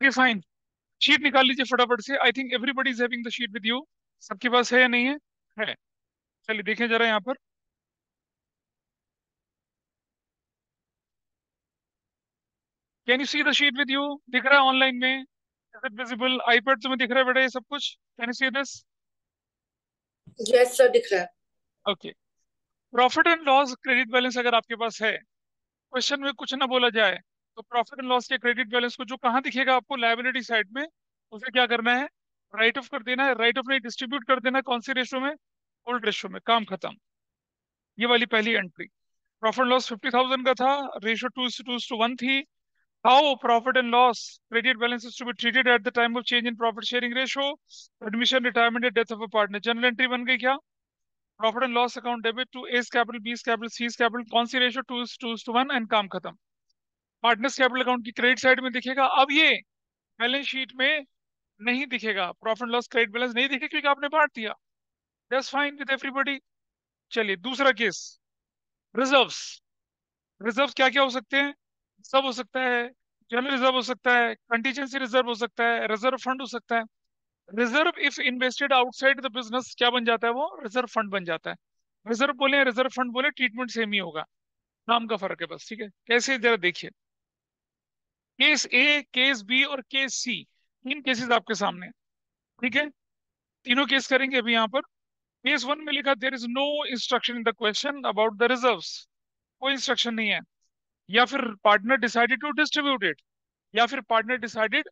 Okay fine. Sheet निकाल लीजिए फटाफट से। I think everybody is having the sheet with you. सबके पास है या नहीं है? है। चलिए देखें जरा यहाँ पर। Can you see the sheet with you? दिख रहा है ऑनलाइन में? Is it visible? आईपैड तुम्हें दिख रहा है बेटा ये सब कुछ? Can you see this? Yes sir, दिख रहा है। Okay. Profit and loss credit balance अगर आपके पास है, क्वेश्चन में कुछ ना बोला जाए, तो प्रॉफिट एंड लॉस के क्रेडिट बैलेंस को जो कहाँ दिखेगा आपको, लायबिलिटी साइड में, उसे क्या करना है? राइट ऑफ कर देना है। राइट ऑफ नहीं, डिस्ट्रीब्यूट कर देना है। कौन सी रेशो में? ओल्ड रेशो में। काम खत्म। ये वाली पहली एंट्री। प्रॉफिट लॉस 50,000 का था। रेशो 2:1 थी। How profit and loss credit balance is to be treated at the time of change in profit sharing ratio, admission, retirement या death of a partner. Journal entry बन गई क्या? Profit and loss account debit to A's capital, B's capital, C's capital. कौन सी ratio? 2:1 and काम खत्म। Partners capital account की credit side में दिखेगा। अब ये बैलेंस शीट में नहीं दिखेगा। प्रॉफिट लॉस क्रेडिट बैलेंस नहीं दिखेगा क्योंकि आपने बांट दिया। That's fine with everybody. चलिए दूसरा केस। रिजर्व्स। रिजर्व क्या क्या हो सकते हैं? सब हो सकता है। जनरल रिजर्व हो सकता है, कंटीजेंसी रिजर्व हो सकता है, रिजर्व फंड हो सकता है। Reserve if invested outside the business क्या बन जाता है? वो रिजर्व फंड बन जाता है। रिजर्व बोले या रिजर्व फंड बोले, ट्रीटमेंट सेम ही होगा। नाम का फर्क है बस। ठीक है, कैसे जरा देखिए। केस ए, केस बी और केस सी, तीन केसेस आपके सामने हैं, ठीक है? तीनों केस करेंगे अभी यहाँ पर। केस वन में लिखा there is no instruction in the question about the reserves. कोई इंस्ट्रक्शन नहीं है। या फिर partner decided to distribute it, या फिर partner decided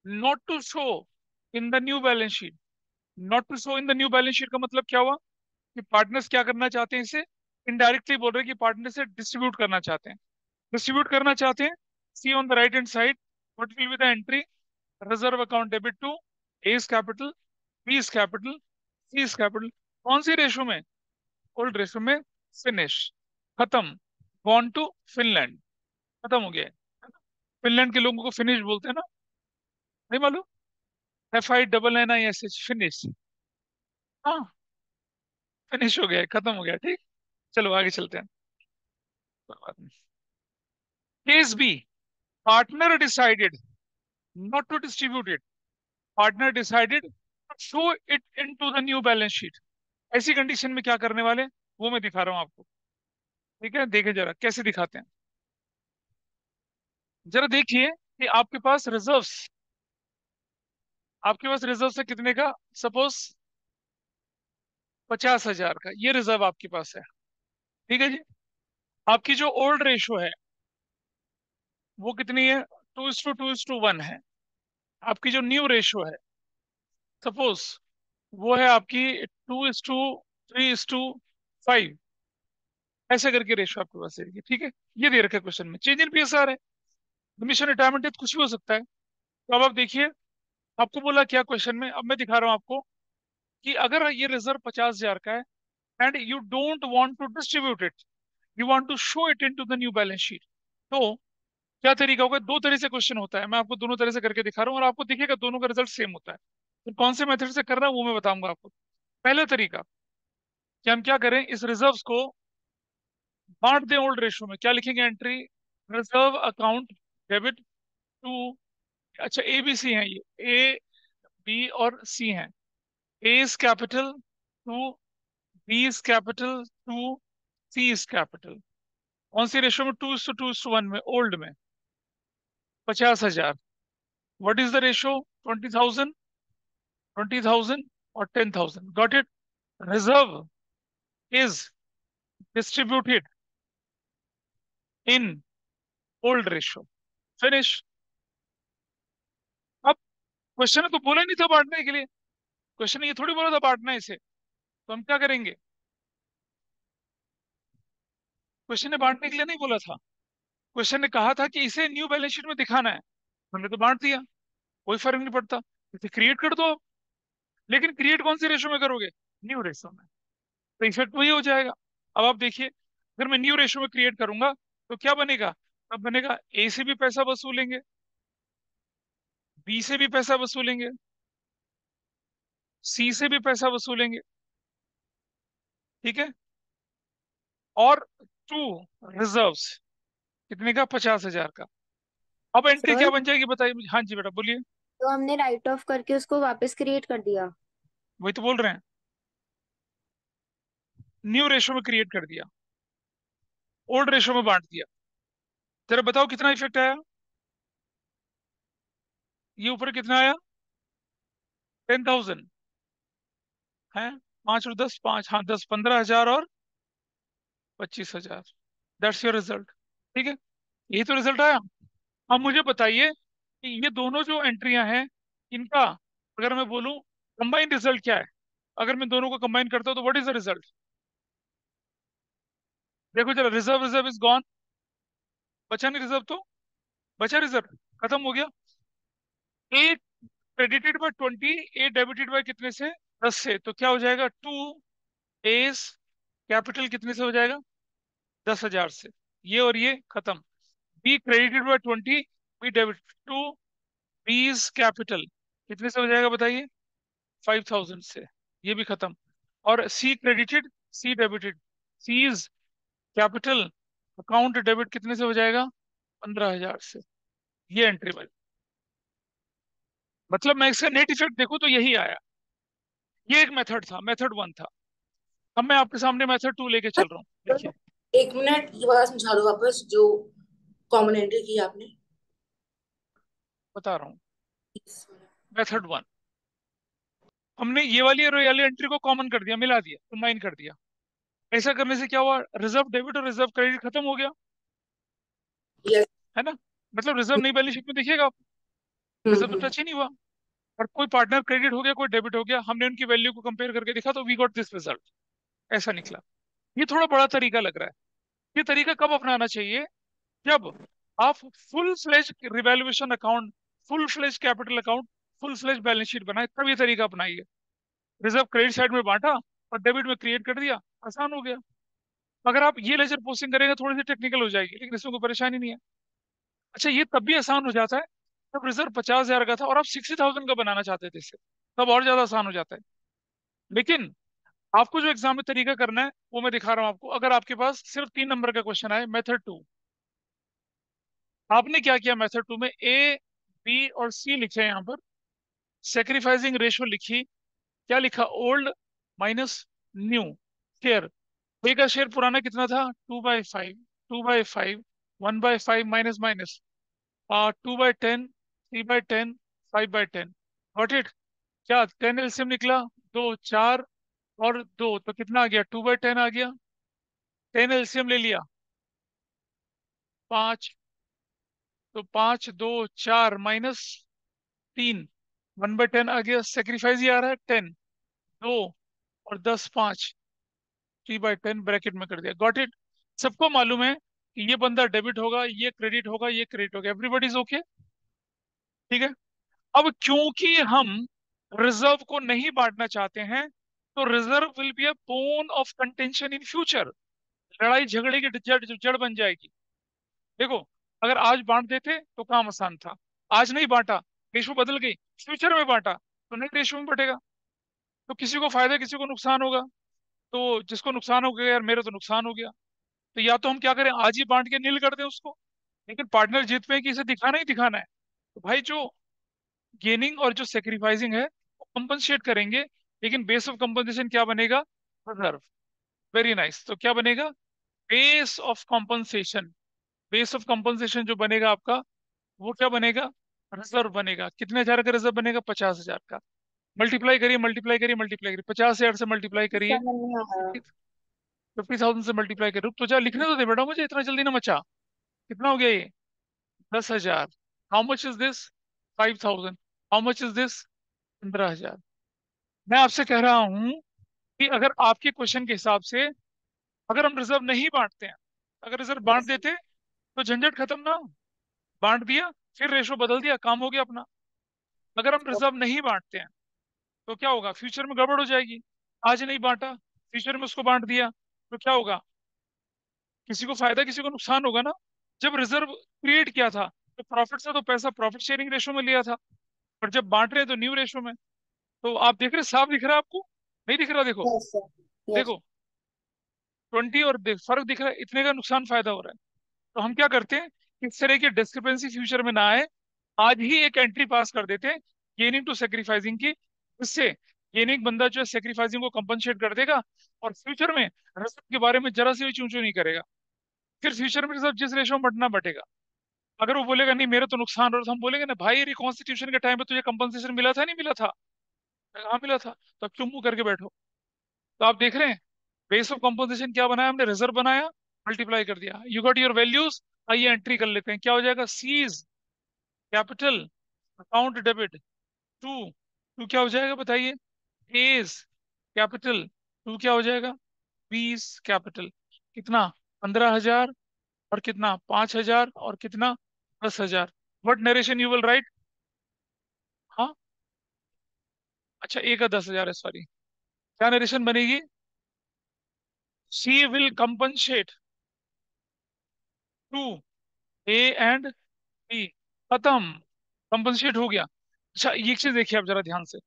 not to show in the new balance sheet. Not to show in the new balance sheet का मतलब क्या हुआ? कि पार्टनर्स क्या करना चाहते हैं इसे? इनडायरेक्टली बोल रहे हैं कि पार्टनर से डिस्ट्रीब्यूट करना चाहते हैं। डिस्ट्रीब्यूट करना चाहते हैं। See on the right hand side, what will be the entry? Reserve account debit to A's capital, B is capital, C is capital. कौन सी रेशो में? ओल्ड रेशो में। फिनिश। खत्म। Gone to Finland. खत्म हो गया है। फिनलैंड के लोगों को फिनिश बोलते हैं ना? नहीं मालूम? FINNISH, finish. हाँ, फिनिश हो गया है, खत्म हो गया। ठीक। चलो आगे चलते हैं। कोई बात नहीं। Case B, partner decided not to distribute it. Partner decided to show it into the new balance sheet. ऐसी कंडीशन में क्या करने वाले, वो मैं दिखा रहा हूं आपको। ठीक है, देखे जरा कैसे दिखाते हैं। जरा देखिए कि आपके पास रिजर्व है कितने का? सपोज 50,000 का ये रिजर्व आपके पास है। ठीक है जी। आपकी जो ओल्ड रेशो है वो कितनी है? 2:2:1 है। आपकी जो न्यू रेशो है, सपोज, वो है आपकी 2:3:5। ऐसे करके रेशो आपके पास है। ठीक है, ये दे रखा है क्वेश्चन में। चेंज इन PSR है, मिशन रिटायरमेंट है, कुछ भी हो सकता है। तो अब आप देखिए, आपको बोला क्या क्वेश्चन में, अब मैं दिखा रहा हूँ आपको कि अगर ये रिजर्व 50,000 का है and you don't want to distribute it, you want to show it into the new balance sheet, तो क्या तरीका होगा? दो तरह से क्वेश्चन होता है, मैं आपको दोनों तरह से करके दिखा रहा हूँ और आपको दिखेगा दोनों का रिजल्ट सेम होता है। तो कौन से मेथड से करना है वो मैं बताऊंगा आपको। पहला तरीका कि हम क्या करें, इस रिजर्व्स को बांट दें ओल्ड रेशो में। क्या लिखेंगे entry? Reserve account debit to, अच्छा ए बी सी है ये, ए बी और सी हैं। A is capital to, B is capital to, C is capital. कौन सी रेशो में? 2:1 में, ओल्ड में। 50,000। What is the ratio? 20,000, 20,000 और 10,000। Got it? Reserve is distributed in old ratio. Finish. अब क्वेश्चन ने तो बोला ही नहीं था बांटने के लिए। क्वेश्चन ने ये थोड़ी बोला था बांटना है इसे। तो हम क्या करेंगे? क्वेश्चन ने बांटने के लिए नहीं बोला था। क्वेश्चन ने कहा था कि इसे न्यू बैलेंस शीट में दिखाना है। हमने तो बांट दिया, कोई फर्क नहीं पड़ता। इसे क्रिएट कर दो। लेकिन क्रिएट कौन सी रेशो में करोगे? न्यू रेशो में। तो इफेक्ट वही हो जाएगा। अब आप देखिए, अगर मैं न्यू रेशो में क्रिएट करूंगा तो क्या बनेगा? अब बनेगा ए से भी पैसा वसूलेंगे, बी से भी पैसा वसूलेंगे, सी से भी पैसा वसूलेंगे। ठीक है। और टू रिजर्व्स, कितने का? 50,000 का। अब एंट्री क्या सर, बन जाएगी बताइए मुझे। हाँ जी बेटा बोलिए। तो हमने राइट ऑफ करके उसको वापस क्रिएट कर दिया। वही तो बोल रहे हैं, न्यू रेशो में क्रिएट कर दिया, ओल्ड रेशो में बांट दिया। जरा बताओ कितना इफेक्ट आया, ये ऊपर कितना आया, 10,000 है। 5 और 10, 5, हाँ 10, 15,000 और 25,000। That's your result. ठीक है, यही तो रिजल्ट आया। अब मुझे बताइए कि ये दोनों जो एंट्रियां हैं, इनका अगर मैं बोलूं कंबाइंड रिजल्ट क्या है। अगर मैं दोनों को कंबाइन करता हूं तो व्हाट इज द रिजल्ट। देखो जरा, रिजर्व रिजर्व इज गॉन, बचा नहीं रिजर्व तो, बचा रिजर्व, खत्म हो गया। A credited by 20, A debited by कितने से, 10 से, तो क्या हो जाएगा, टू एस कैपिटल कितने से हो जाएगा, 10,000 से। ये और ये खत्म। B credited by 20, B debit, to B's capital कितने से हो जाएगा बताइए, 5,000 से। ये भी खत्म। और C credited, C debited, C's capital account debit कितने से हो जाएगा, 15,000 से। ये एंट्री वाली, मतलब मैं इसका नेट इफेक्ट देखूं तो यही आया। ये एक मेथड था, मेथड वन था। अब मैं आपके सामने मेथड टू लेके चल रहा हूँ, देखिए। एक मिनट, ये वाला समझा दो वापस जो कॉमन एंट्री की आपने। बता रहा हूँ, इस वाला। मेथड वन, हमने ये वाली और ये वाली एंट्री को कॉमन कर दिया, मिला दिया, कंबाइन कर दिया। ऐसा करने से क्या हुआ, रिजर्व डेबिट और रिजर्व क्रेडिट खत्म हो गया, यस। है ना। मतलब रिजर्व नई बैलेंस शीट में दिखेगा आपको, रिजर्व तो हम्म। टच ही नहीं हुआ। और कोई पार्टनर क्रेडिट हो गया, कोई डेबिट हो गया, हमने उनकी वैल्यू को कंपेयर करके देखा तो वी गॉट दिस रिजल्ट, ऐसा निकला। ये थोड़ा बड़ा तरीका लग रहा है। ये तरीका कब अपनाना चाहिए, जब आप full fledged revaluation account, full fledged capital account, full fledged balance sheet बनाए, तब ये तरीका अपनाइए। रिजर्व क्रेडिट साइड में बांटा और डेबिट में क्रिएट कर दिया, आसान हो गया। अगर आप ये लेजर पोस्टिंग करेंगे थोड़ी सी टेक्निकल हो जाएगी, लेकिन इसमें कोई परेशानी नहीं है। अच्छा, ये तब भी आसान हो जाता है जब रिजर्व 50,000 का था और आप 60,000 का बनाना चाहते थे इसे, तब और ज्यादा आसान हो जाता है। लेकिन आपको जो एग्जाम में तरीका करना है वो मैं दिखा रहा हूँ आपको। अगर आपके पास सिर्फ 3 नंबर का क्वेश्चन आए, मेथड टू, आपने क्या किया, मेथड टू में ए, बी और सी लिखे हैं यहाँ पर, सेक्रीफाइसिंग रेशियो लिखी। क्या लिखा, ओल्ड माइनस न्यू शेयर। ए का शेयर पुराना कितना था, 2/5, 2/5, 1/5 माइनस माइनस, 2/10, 3/10, 5/10। Got it. क्या 10 एलसीएम निकला, 2, 4 और 2, तो कितना आ गया, 2/10 आ गया। 10 एलसीएम ले लिया, 5, तो 5, 2, 4 माइनस 3, 1/10 आ गया। सेक्रीफाइस ही आ रहा है, 10, 2 और 10, 5, 3/10 ब्रैकेट में कर दिया। Got it. सबको मालूम है कि ये बंदा डेबिट होगा, ये क्रेडिट होगा, ये क्रेडिट होगा, एवरीबॉडी इज ओके। ठीक है। अब क्योंकि हम रिजर्व को नहीं बांटना चाहते हैं, तो reserve will be a bone of contention in future. लड़ाई झगड़े की जड़ जड़ बन जाएगी। देखो, अगर आज बांट देते तो काम आसान था, आज नहीं बांटा, रेशो बदल गई, फ्यूचर में बांटा तो नई रेशो में बटेगा, तो किसी को फायदा किसी को नुकसान होगा। तो जिसको नुकसान हो गया, यार मेरे तो नुकसान हो गया, तो या तो हम क्या करें, आज ही बांट के नील कर दें उसको। लेकिन पार्टनर जिद पे है कि इसे दिखाना ही दिखाना है, तो भाई जो गेनिंग और जो सेक्रीफाइसिंग है वो कंपनसेट करेंगे। लेकिन बेस ऑफ कंपनसेशन क्या बनेगा, रिजर्व। Very nice. तो क्या बनेगा, base of compensation, base of compensation जो बनेगा आपका, वो क्या बनेगा, रिजर्व बनेगा। कितने हजार का रिजर्व बनेगा, 50,000 का। मल्टीप्लाई करिए, मल्टीप्लाई करिए, मल्टीप्लाई करिए, 50,000 से मल्टीप्लाई करिए, समझ नहीं आया। 50,000 से मल्टीप्लाई करिए। रुक तो जा, लिखने तो दे बेटा मुझे, इतना जल्दी ना मचा। कितना हो गया ये, 10,000। How much is this, 5,000। How much is this, 15,000। मैं आपसे कह रहा हूं कि अगर आपके क्वेश्चन के हिसाब से, अगर हम रिजर्व नहीं बांटते हैं, अगर रिजर्व बांट यस। देते तो झंझट खत्म ना। बांट दिया, फिर रेशो बदल दिया, काम हो गया अपना। अगर हम रिजर्व नहीं बांटते हैं तो क्या होगा, फ्यूचर में गड़बड़ हो जाएगी। आज नहीं बांटा, फ्यूचर में उसको बांट दिया, तो क्या होगा, किसी को फायदा किसी को नुकसान होगा ना। जब रिजर्व क्रिएट किया था तो प्रॉफिट से तो पैसा प्रॉफिट शेयरिंग रेशो में लिया था, और जब बांट रहे हैं तो न्यू रेशो में। तो आप देख रहे, साफ दिख रहा है आपको, नहीं दिख रहा, देखो, यस सर। यस। देखो 20 और फर्क दिख रहा है, इतने का नुकसान फायदा हो रहा है। तो हम क्या करते हैं, इस तरह की डिस्क्रिपेंसी फ्यूचर में ना आए, आज ही एक एंट्री पास कर देते हैं गेनिंग टू सेक्रीफाइसिंग की। इससे गेनिंग बंदा जो है सेक्रीफाइसिंग को कंपनसेट कर देगा, और फ्यूचर में रिस्क के बारे में जरा से भी चूं चूं नहीं करेगा। फिर फ्यूचर में सब जिस रेशो में बंटना बटेगा, अगर वो बोलेगा नहीं मेरा तो नुकसान हो रहा था, तो हम बोलेंगे ना भाई रिकॉन्स्टिट्यूशन के टाइम पे तुझे कंपनसेशन मिला था नहीं मिला था? हाँ मिला था, तो अब चुप मुंह करके बैठो। तो आप देख रहे हैं बेस ऑफ कंपोजिशन क्या बनाया हमने, रिजर्व बनाया, मल्टीप्लाई कर दिया, यू गॉट योर वैल्यूज। आइए एंट्री कर लेते हैं, क्या हो जाएगा, C's capital account debit to, to क्या हो जाएगा बताइए, एज कैपिटल, टू क्या हो जाएगा, बीस कैपिटल, कितना, 15,000, और कितना 5,000, और कितना 10,000। What narration you will write? हाँ, अच्छा ए का 10,000 है, सॉरी। क्या नरेशन बनेगी, C will compensate to A and B, खत्म, कंपनसेट हो गया। अच्छा ये चीज देखिए आप जरा ध्यान से,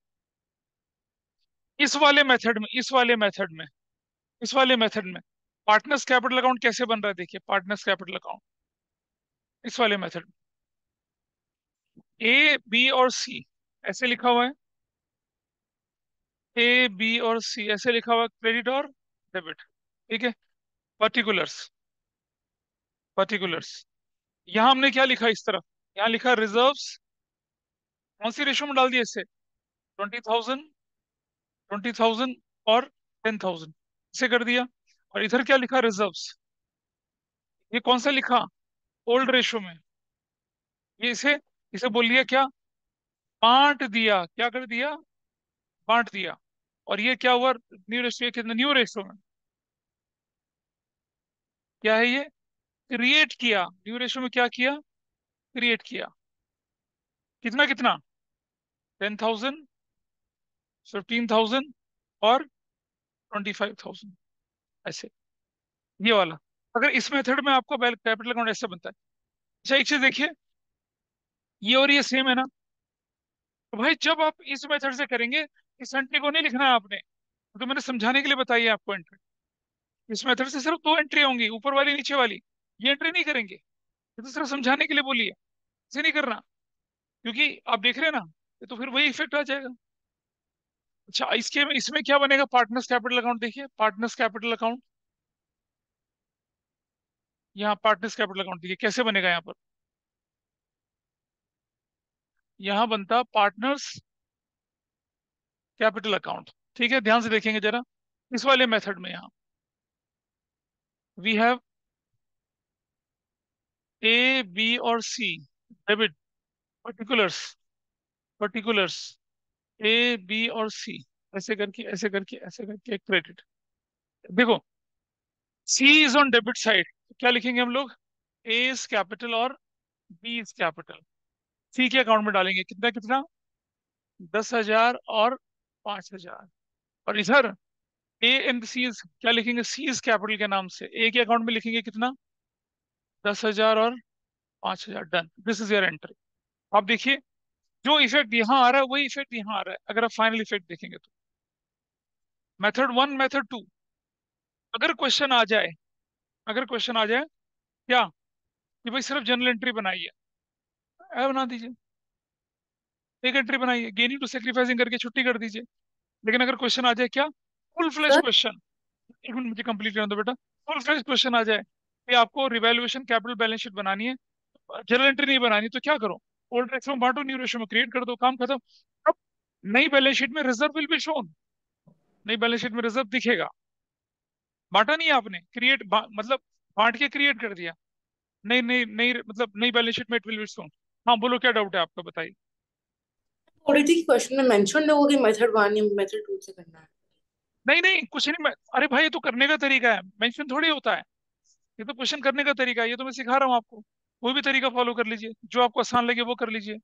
इस वाले मेथड में, इस वाले मेथड में पार्टनर्स कैपिटल अकाउंट कैसे बन रहा है, देखिए पार्टनर्स कैपिटल अकाउंट इस वाले मेथड में ए बी और सी ऐसे लिखा हुआ है, ए बी और सी ऐसे लिखा हुआ है, क्रेडिट और डेबिट, ठीक है। पर्टिकुलर्स, पर्टिकुलर्स, यहां हमने क्या लिखा इस तरफ, यहाँ लिखा रिजर्व्स, कौन सी रेशो में डाल दिया इससे, 20,000, 20,000 और 10,000 इसे कर दिया। और इधर क्या लिखा, रिजर्व्स, ये कौन सा लिखा, ओल्ड रेशो में, ये इसे, इसे बोल दिया क्या, बांट दिया, क्या कर दिया, बांट दिया। और ये क्या हुआ, न्यू रेशो, ये कितना न्यू रेशो में, क्या है ये, क्रिएट किया, न्यू रेशो में क्या किया, क्रिएट किया, कितना कितना, 10,000, 15,000 और 25,000, ऐसे, ये वाला। अगर इस मेथड में आपका कैपिटल अकाउंट ऐसे बनता है। अच्छा एक चीज देखिए, ये और ये सेम है ना, तो भाई जब आप इस मेथड से करेंगे, इस एंट्री को नहीं लिखना है आपने, तो मैंने समझाने के लिए बताई है आपको एंट्री। इस मेथड से सिर्फ दो एंट्री होंगी, ऊपर वाली नीचे वाली, ये एंट्री नहीं करेंगे, ये तो सिर्फ समझाने के लिए बोली है, इसे नहीं करना, क्योंकि आप देख रहे हैं ना, ये तो फिर वही इफेक्ट आ जाएगा। अच्छा इसके में, इसमें क्या बनेगा, पार्टनर्स कैपिटल अकाउंट, देखिए पार्टनर्स कैपिटल अकाउंट, यहाँ पार्टनर्स कैपिटल अकाउंट देखिए कैसे बनेगा, यहाँ पर, यहाँ बनता पार्टनर्स कैपिटल अकाउंट, ठीक है, ध्यान से देखेंगे जरा, इस वाले मेथड में यहाँ वी हैव ए बी और C debit, particulars, particulars, A B और सी, ऐसे करके ऐसे करके ऐसे करके क्रेडिट। देखो सी इज ऑन डेबिट साइड, तो क्या लिखेंगे हम लोग, ए इज कैपिटल और बी इज कैपिटल, सी के अकाउंट में डालेंगे कितना कितना, 10,000 और 5,000। और इधर ए एंड सी इज क्या लिखेंगे, सी इज कैपिटल के नाम से ए के अकाउंट में लिखेंगे कितना, 10,000 और 5,000, done, this is your entry. आप देखिए जो इफेक्ट यहाँ आ रहा है वही इफेक्ट यहाँ आ रहा है, अगर आप फाइनल इफेक्ट देखेंगे तो, मेथड वन मेथड टू। अगर क्वेश्चन आ जाए, अगर क्वेश्चन आ जाए क्या, कि भाई सिर्फ जनरल एंट्री बनाइए, बना दीजिए, एक एंट्री बनाइए, गेनिंग टू सेक्रीफाइसिंग करके छुट्टी कर दीजिए। लेकिन अगर क्वेश्चन आ जाए क्या, फुल फ्लेश सर। क्वेश्चन, एक मिनट मुझे कंप्लीट करने दो बेटा, फुल फ्लेश क्वेश्चन आ जाए कि आपको रिवैल्यूएशन कैपिटल बैलेंस शीट बनानी है, जनरल एंट्री नहीं बनानी, तो क्या करो, ओल्ड रेशो में बांटो, न्यू रेशो में क्रिएट कर दो, काम खत्म। अब नई बैलेंस शीट में रिजर्व विल बी शोन, नई बैलेंस शीट में रिजर्व दिखेगा, बांटा नहीं है आपने, मतलब बांट के क्रिएट कर दिया, नई नई नई मतलब नई बैलेंस शीट में इट विल बी शोन। हाँ बोलो क्या डाउट है आपका, बताइए। बोल रही थी कि क्वेश्चन में मेंशन होगा कि मेथड वन या मेथड टू से करना है। नहीं नहीं कुछ नहीं, अरे भाई ये तो करने का तरीका है, मेंशन थोड़ी होता है, ये तो क्वेश्चन करने का तरीका है, ये तो मैं सिखा रहा हूँ आपको, कोई भी तरीका फॉलो कर लीजिए, जो आपको आसान लगे वो कर लीजिए।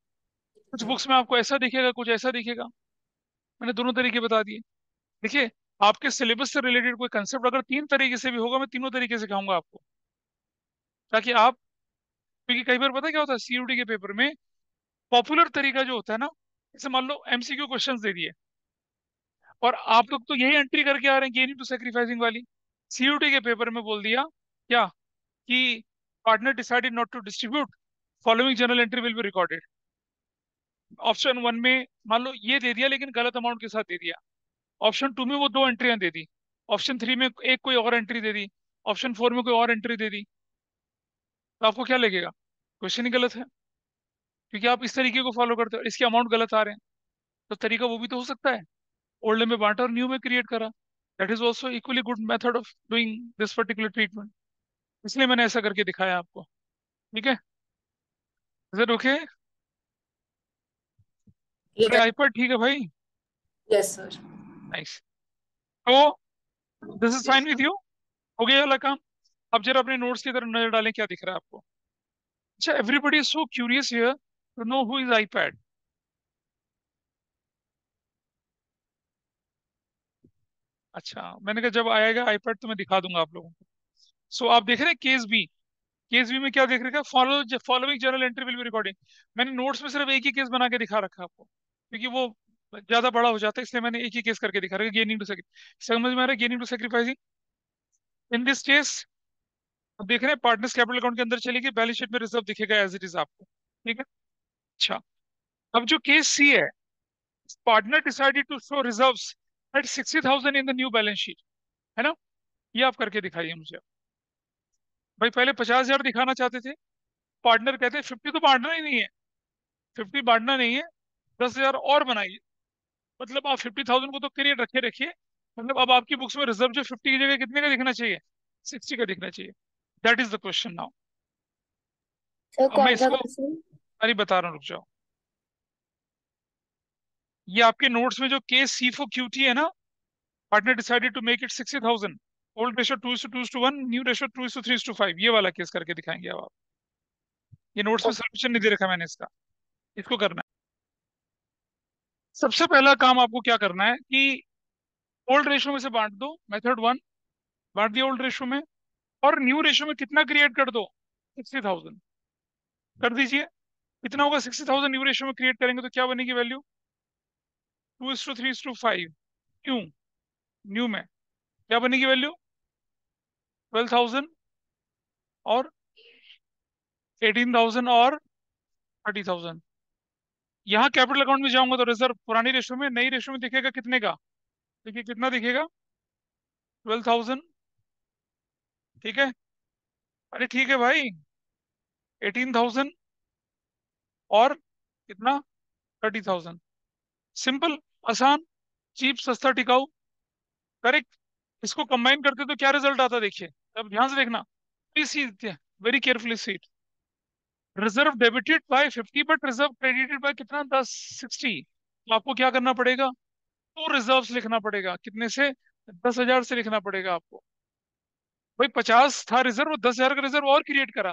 कुछ बुक्स में आपको ऐसा दिखेगा, कुछ ऐसा दिखेगा, मैंने दोनों तरीके बता दिए। देखिए आपके सिलेबस से रिलेटेड कोई कंसेप्ट अगर तीन तरीके से भी होगा, मैं तीनों तरीके से सिखाऊंगा आपको, ताकि आप, क्योंकि कई बार पता है क्या होता है सीयूटी के पेपर में, पॉपुलर तरीका जो होता है ना, जैसे मान लो एमसीक्यू क्वेश्चंस दे दिए, और आप लोग तो यही एंट्री करके आ रहे हैं गेनिंग टू सेक्रीफाइसिंग वाली, सीयूटी के पेपर में बोल दिया क्या, कि partner decided not to distribute, following journal entry will be recorded. Option one में मान लो ये दे दिया लेकिन गलत अमाउंट के साथ दे दिया। ऑप्शन टू में वो दो एंट्रियां दे दी। ऑप्शन थ्री में एक कोई और एंट्री दे दी। ऑप्शन फोर में कोई और एंट्री दे दी। तो आपको क्या लगेगा? क्वेश्चन ही गलत है, क्योंकि आप इस तरीके को फॉलो करते हो, इसके अमाउंट गलत आ रहे हैं। तो तरीका वो भी तो हो सकता है, ओल्ड में बांटा और न्यू में क्रिएट करा। That is also equally good method of doing this particular treatment. इसलिए मैंने ऐसा करके दिखाया आपको। ठीक है, इज इट ओके? अरे आईपैड ठीक है भाई। Yes sir. नाइस। तो this is fine with you? हो गया ये वाला काम? अब जरा अपने नोट्स की तरफ नजर डालें, क्या दिख रहा है आपको? अच्छा, everybody is so curious here to know who is iPad. अच्छा, मैंने कहा जब आएगा आईपैड तो मैं दिखा दूंगा आप लोगों को। सो आप देख रहे हैं केस बी। केस बी में क्या देख रहे हैं? Following journal entry will B recording. मैंने नोट्स में सिर्फ एक ही केस बना के दिखा रखा है आपको, क्योंकि वो ज्यादा बड़ा हो जाता है, इसलिए मैंने एक ही केस करके दिखा रखा है, गेनिंग टू सेक्रीफाइस। समझ में आ रहा है? Gaining to sacrificing in this case. अब देख रहे हैं पार्टनर्स कैपिटल अकाउंट के अंदर चलेगी, बैलेंस शीट में रिजर्व दिखेगा एज इट इज आपको। ठीक है। अच्छा, अब जो केस सी है, partner decided to show reserves at 60,000 in the new balance sheet, है ना? ये आप करके दिखाइए मुझे। भाई पहले 50,000 दिखाना चाहते थे, पार्टनर कहते हैं 50 तो बांटना ही नहीं है, 50 बांटना नहीं है, 10,000 और बनाइए। मतलब आप 50,000 को तो क्रिएट रखे रखिए, मतलब अब आपकी बुक्स में रिजर्व जो 50 की जगह कितने का दिखना चाहिए? 60 का दिखना चाहिए। That is the question now. Sir अब मैं कौन सा इसको क्वेश्चन? अरे बता रहा हूँ, रुक जाओ। ये आपके नोट्स में जो केस सी फॉर क्यूटी है ना, partner decided to make it 60,000, old ratio 2:2:1, new ratio 2:3:5, ये वाला केस करके दिखाएंगे अब आप। ये नोट्स में सोल्यूशन नहीं दे रखा मैंने इसका, इसको करना है। सबसे पहला काम आपको क्या करना है कि ओल्ड रेशो में से बांट दो, मेथड वन। बांट दिया ओल्ड रेशो में, और न्यू रेशो में कितना क्रिएट कर दो? 60,000 कर दीजिए। कितना होगा 60,000 न्यू रेशो में क्रिएट करेंगे तो क्या बनेगी वैल्यू? 2:3:5। क्यों? न्यू में क्या बनेगी वैल्यू? 12,000 और 18,000 और 30,000। यहाँ कैपिटल अकाउंट में जाऊंगा तो रिजर्व पुरानी रेशो में, नई रेशो में दिखेगा कितने का? देखिए कितना दिखेगा, 12,000। ठीक है। अरे ठीक है भाई, 18,000 और कितना? 30,000। सिंपल, आसान, चीप, सस्ता, टिकाऊ। करेक्ट। इसको कंबाइन करते तो क्या रिजल्ट आता देखिए। अब ध्यान से देखना, please see, very carefully see. Reserve debited by 50 but reserve credited by कितना? 10, 60। तो आपको क्या करना पड़ेगा? तो रिजर्व लिखना पड़ेगा, कितने से? 10,000 से लिखना पड़ेगा आपको। भाई 50 था रिजर्व, 10,000 का रिजर्व और क्रिएट करा।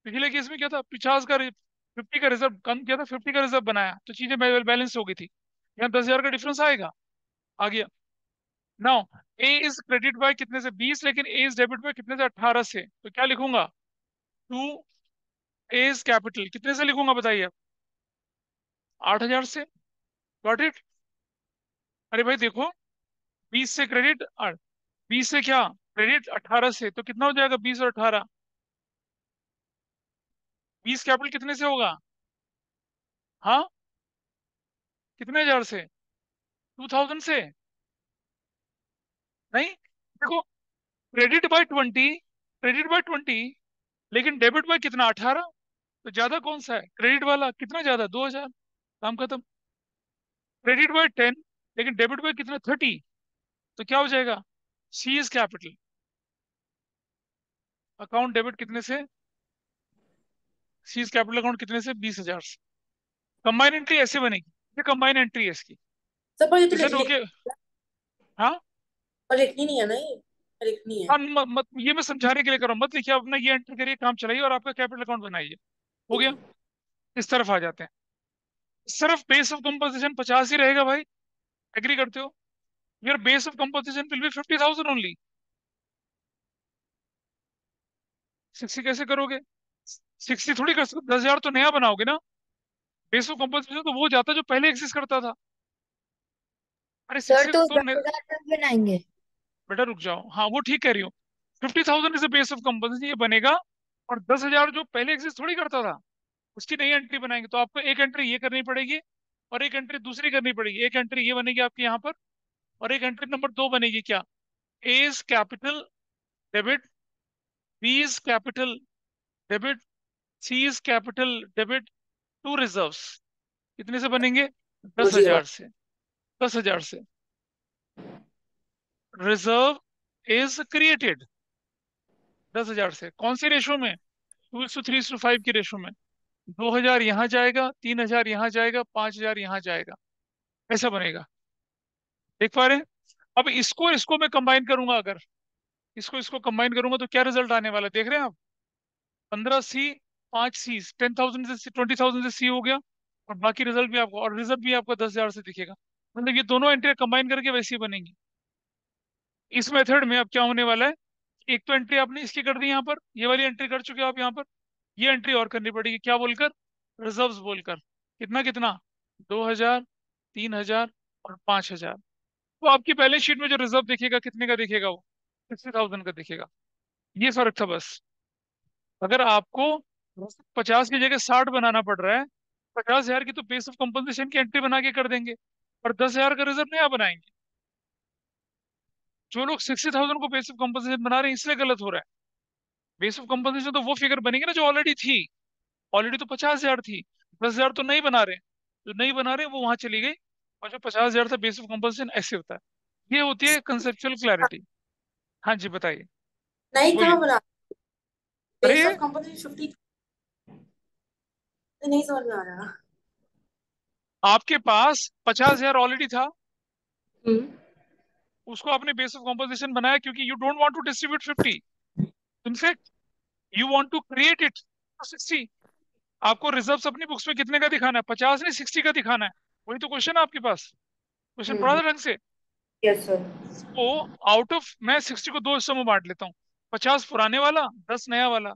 पिछले केस में क्या था? 50 का 50 का रिजर्व कम किया था, 50 का रिजर्व बनाया तो चीजें बैलेंस हो गई थी। यहाँ 10,000 का डिफरेंस आएगा। आ गया। Now A is credit by कितने से? 20, लेकिन ए इज डेबिट बाय कितने से? 18 से। तो क्या लिखूंगा? टू ए इज कैपिटल कितने से लिखूंगा बताइए आप? 8,000 से। Got it? अरे भाई देखो, 20 से क्रेडिट, 20 से क्या क्रेडिट? 18 से। तो कितना हो जाएगा 20 और 18? 20 कैपिटल कितने से होगा? हाँ, कितने हजार से? 2,000 से। नहीं, देखो, क्रेडिट बाय 20, क्रेडिट बाय 20, लेकिन डेबिट बाय कितना? 18। तो ज्यादा कौन सा है? क्रेडिट वाला। कितना ज्यादा? 2,000। काम खत्म। क्रेडिट बाय 10, लेकिन डेबिट बाय कितना? 30। तो क्या हो जाएगा? सी इज कैपिटल। अकाउंट डेबिट कितने से? सी इज कैपिटल अकाउंट कितने से? 20,000 से। कंबाइन एंट्री ऐसे बनेगी, ये कंबाइन एंट्री है इसकी। सर पर ये तो इज इट ओके? हाँ। पर लिखनी नहीं है ना, ये लिखनी है। हाँ, मत, ये मैं समझाने के लिए कर रहा हूँ, मत लिखिए अपना, ये एंट्री करिए, काम चलाइए और आपका कैपिटल अकाउंट बनाइए। हो ठीक गया। है। इस तरफ आ जाते हैं। सिर्फ बेस ऑफ कंपोजिशन 50 ही रहेगा भाई। एग्री करते हो? Your base of composition will be 50,000 only. 60 कैसे करोगे? 60 थोड़ी कर सकते, 10,000 तो नया बनाओगे ना। बेस ऑफ कंपोजिशन तो वो जाता जो पहले एग्जिस्ट करता था। अरे सर 60 तो तो 10,000 तक बनाएंगे? बेटा रुक जाओ, हाँ वो ठीक कह रही हो। 50,000 is the base of composition, ये बनेगा और 10,000 जो पहले एग्जिस्ट थोड़ी करता था, उसकी नई एंट्री बनाएंगे, तो आपको एक एंट्री ये करनी पड़ेगी और एक एंट्री दूसरी करनी पड़ेगी। एक एंट्री ये बनेगी आपकी यहाँ पर, और एक एंट्री नंबर 2 बनेगी क्या, A is capital debit, B is capital debit, C is capital debit to reserves. कितने से बनेंगे? दस मुझे हजार से। 10,000 से रिजर्व इज क्रिएटेड। 10,000 से कौन सी रेशो में? 2:3:5 की रेशो में। 2,000 यहाँ जाएगा, 3,000 यहाँ जाएगा, 5,000 यहाँ जाएगा। ऐसा बनेगा। देख पा रहे हैं? अब इसको इसको मैं कंबाइन करूंगा, अगर इसको इसको कंबाइन करूंगा तो क्या रिजल्ट आने वाला है, देख रहे हैं आप? 15 सी, 5 सी, 10,000 से 20,000 से सी हो गया, और बाकी रिजल्ट भी आपको, और रिजल्ट भी आपको 10,000 से दिखेगा। मतलब ये दोनों एंट्री कंबाइन करके वैसी बनेंगी। इस मेथड में अब क्या होने वाला है, एक तो एंट्री आपने इसकी कर दी यहाँ पर, ये वाली एंट्री कर चुके हो आप यहाँ पर, ये एंट्री और करनी पड़ेगी, क्या बोलकर? रिजर्व्स बोलकर। कितना कितना? 2,000, 3,000 और 5,000। तो आपकी बैलेंस शीट में जो रिजर्व दिखेगा कितने का दिखेगा? वो 60,000 का दिखेगा। ये फर्क था बस। अगर आपको 50 की जगह 60 बनाना पड़ रहा है, 50,000 की तो बेस ऑफ कंपनसेशन की एंट्री बना के कर देंगे, और 10,000 का रिजर्व नया बनाएंगे। जो लोग 60,000 को बेस ऑफ कंपनसेशन बना रहे हैं इसलिए गलत हो रहा है। बेस ऑफ कंपनसेशन तो वो फिगर बनेगी ना जो ऑलरेडी थी। ऑलरेडी तो 50,000 थी, 10,000 तो नहीं बना रहे। जो नहीं बना रहे वो वहां चली गई, और जो 50,000 था बेस ऑफ कंपनसेशन, ऐसे होता है। ये होती है कंसेप्चुअल क्लैरिटी। हाँ जी बताइए। नहीं, कहाँ बोलिए। बना? अरे बेस ऑफ कंपोजिशन 50? नहीं समझ में आ रहा। आपके पास 50,000 ऑलरेडी था, हम्म। उसको आपने बेस ऑफ कंपोजिशन बनाया क्योंकि you don't want to distribute 50, in fact you want to create it 60। आपको रिजर्व्स अपनी बुक्स में कितने का दिखाना है? 50 नहीं, 60 का दिखाना है। वही तो क्वेश्चन है आपके पास। क्वेश्चन पढ़ा हम्म। था ढंग से? Yes sir. तो आउट ऑफ, मैं 60 को दो हिस्सों में बांट लेता हूँ, 50 पुराने वाला, 10 नया वाला।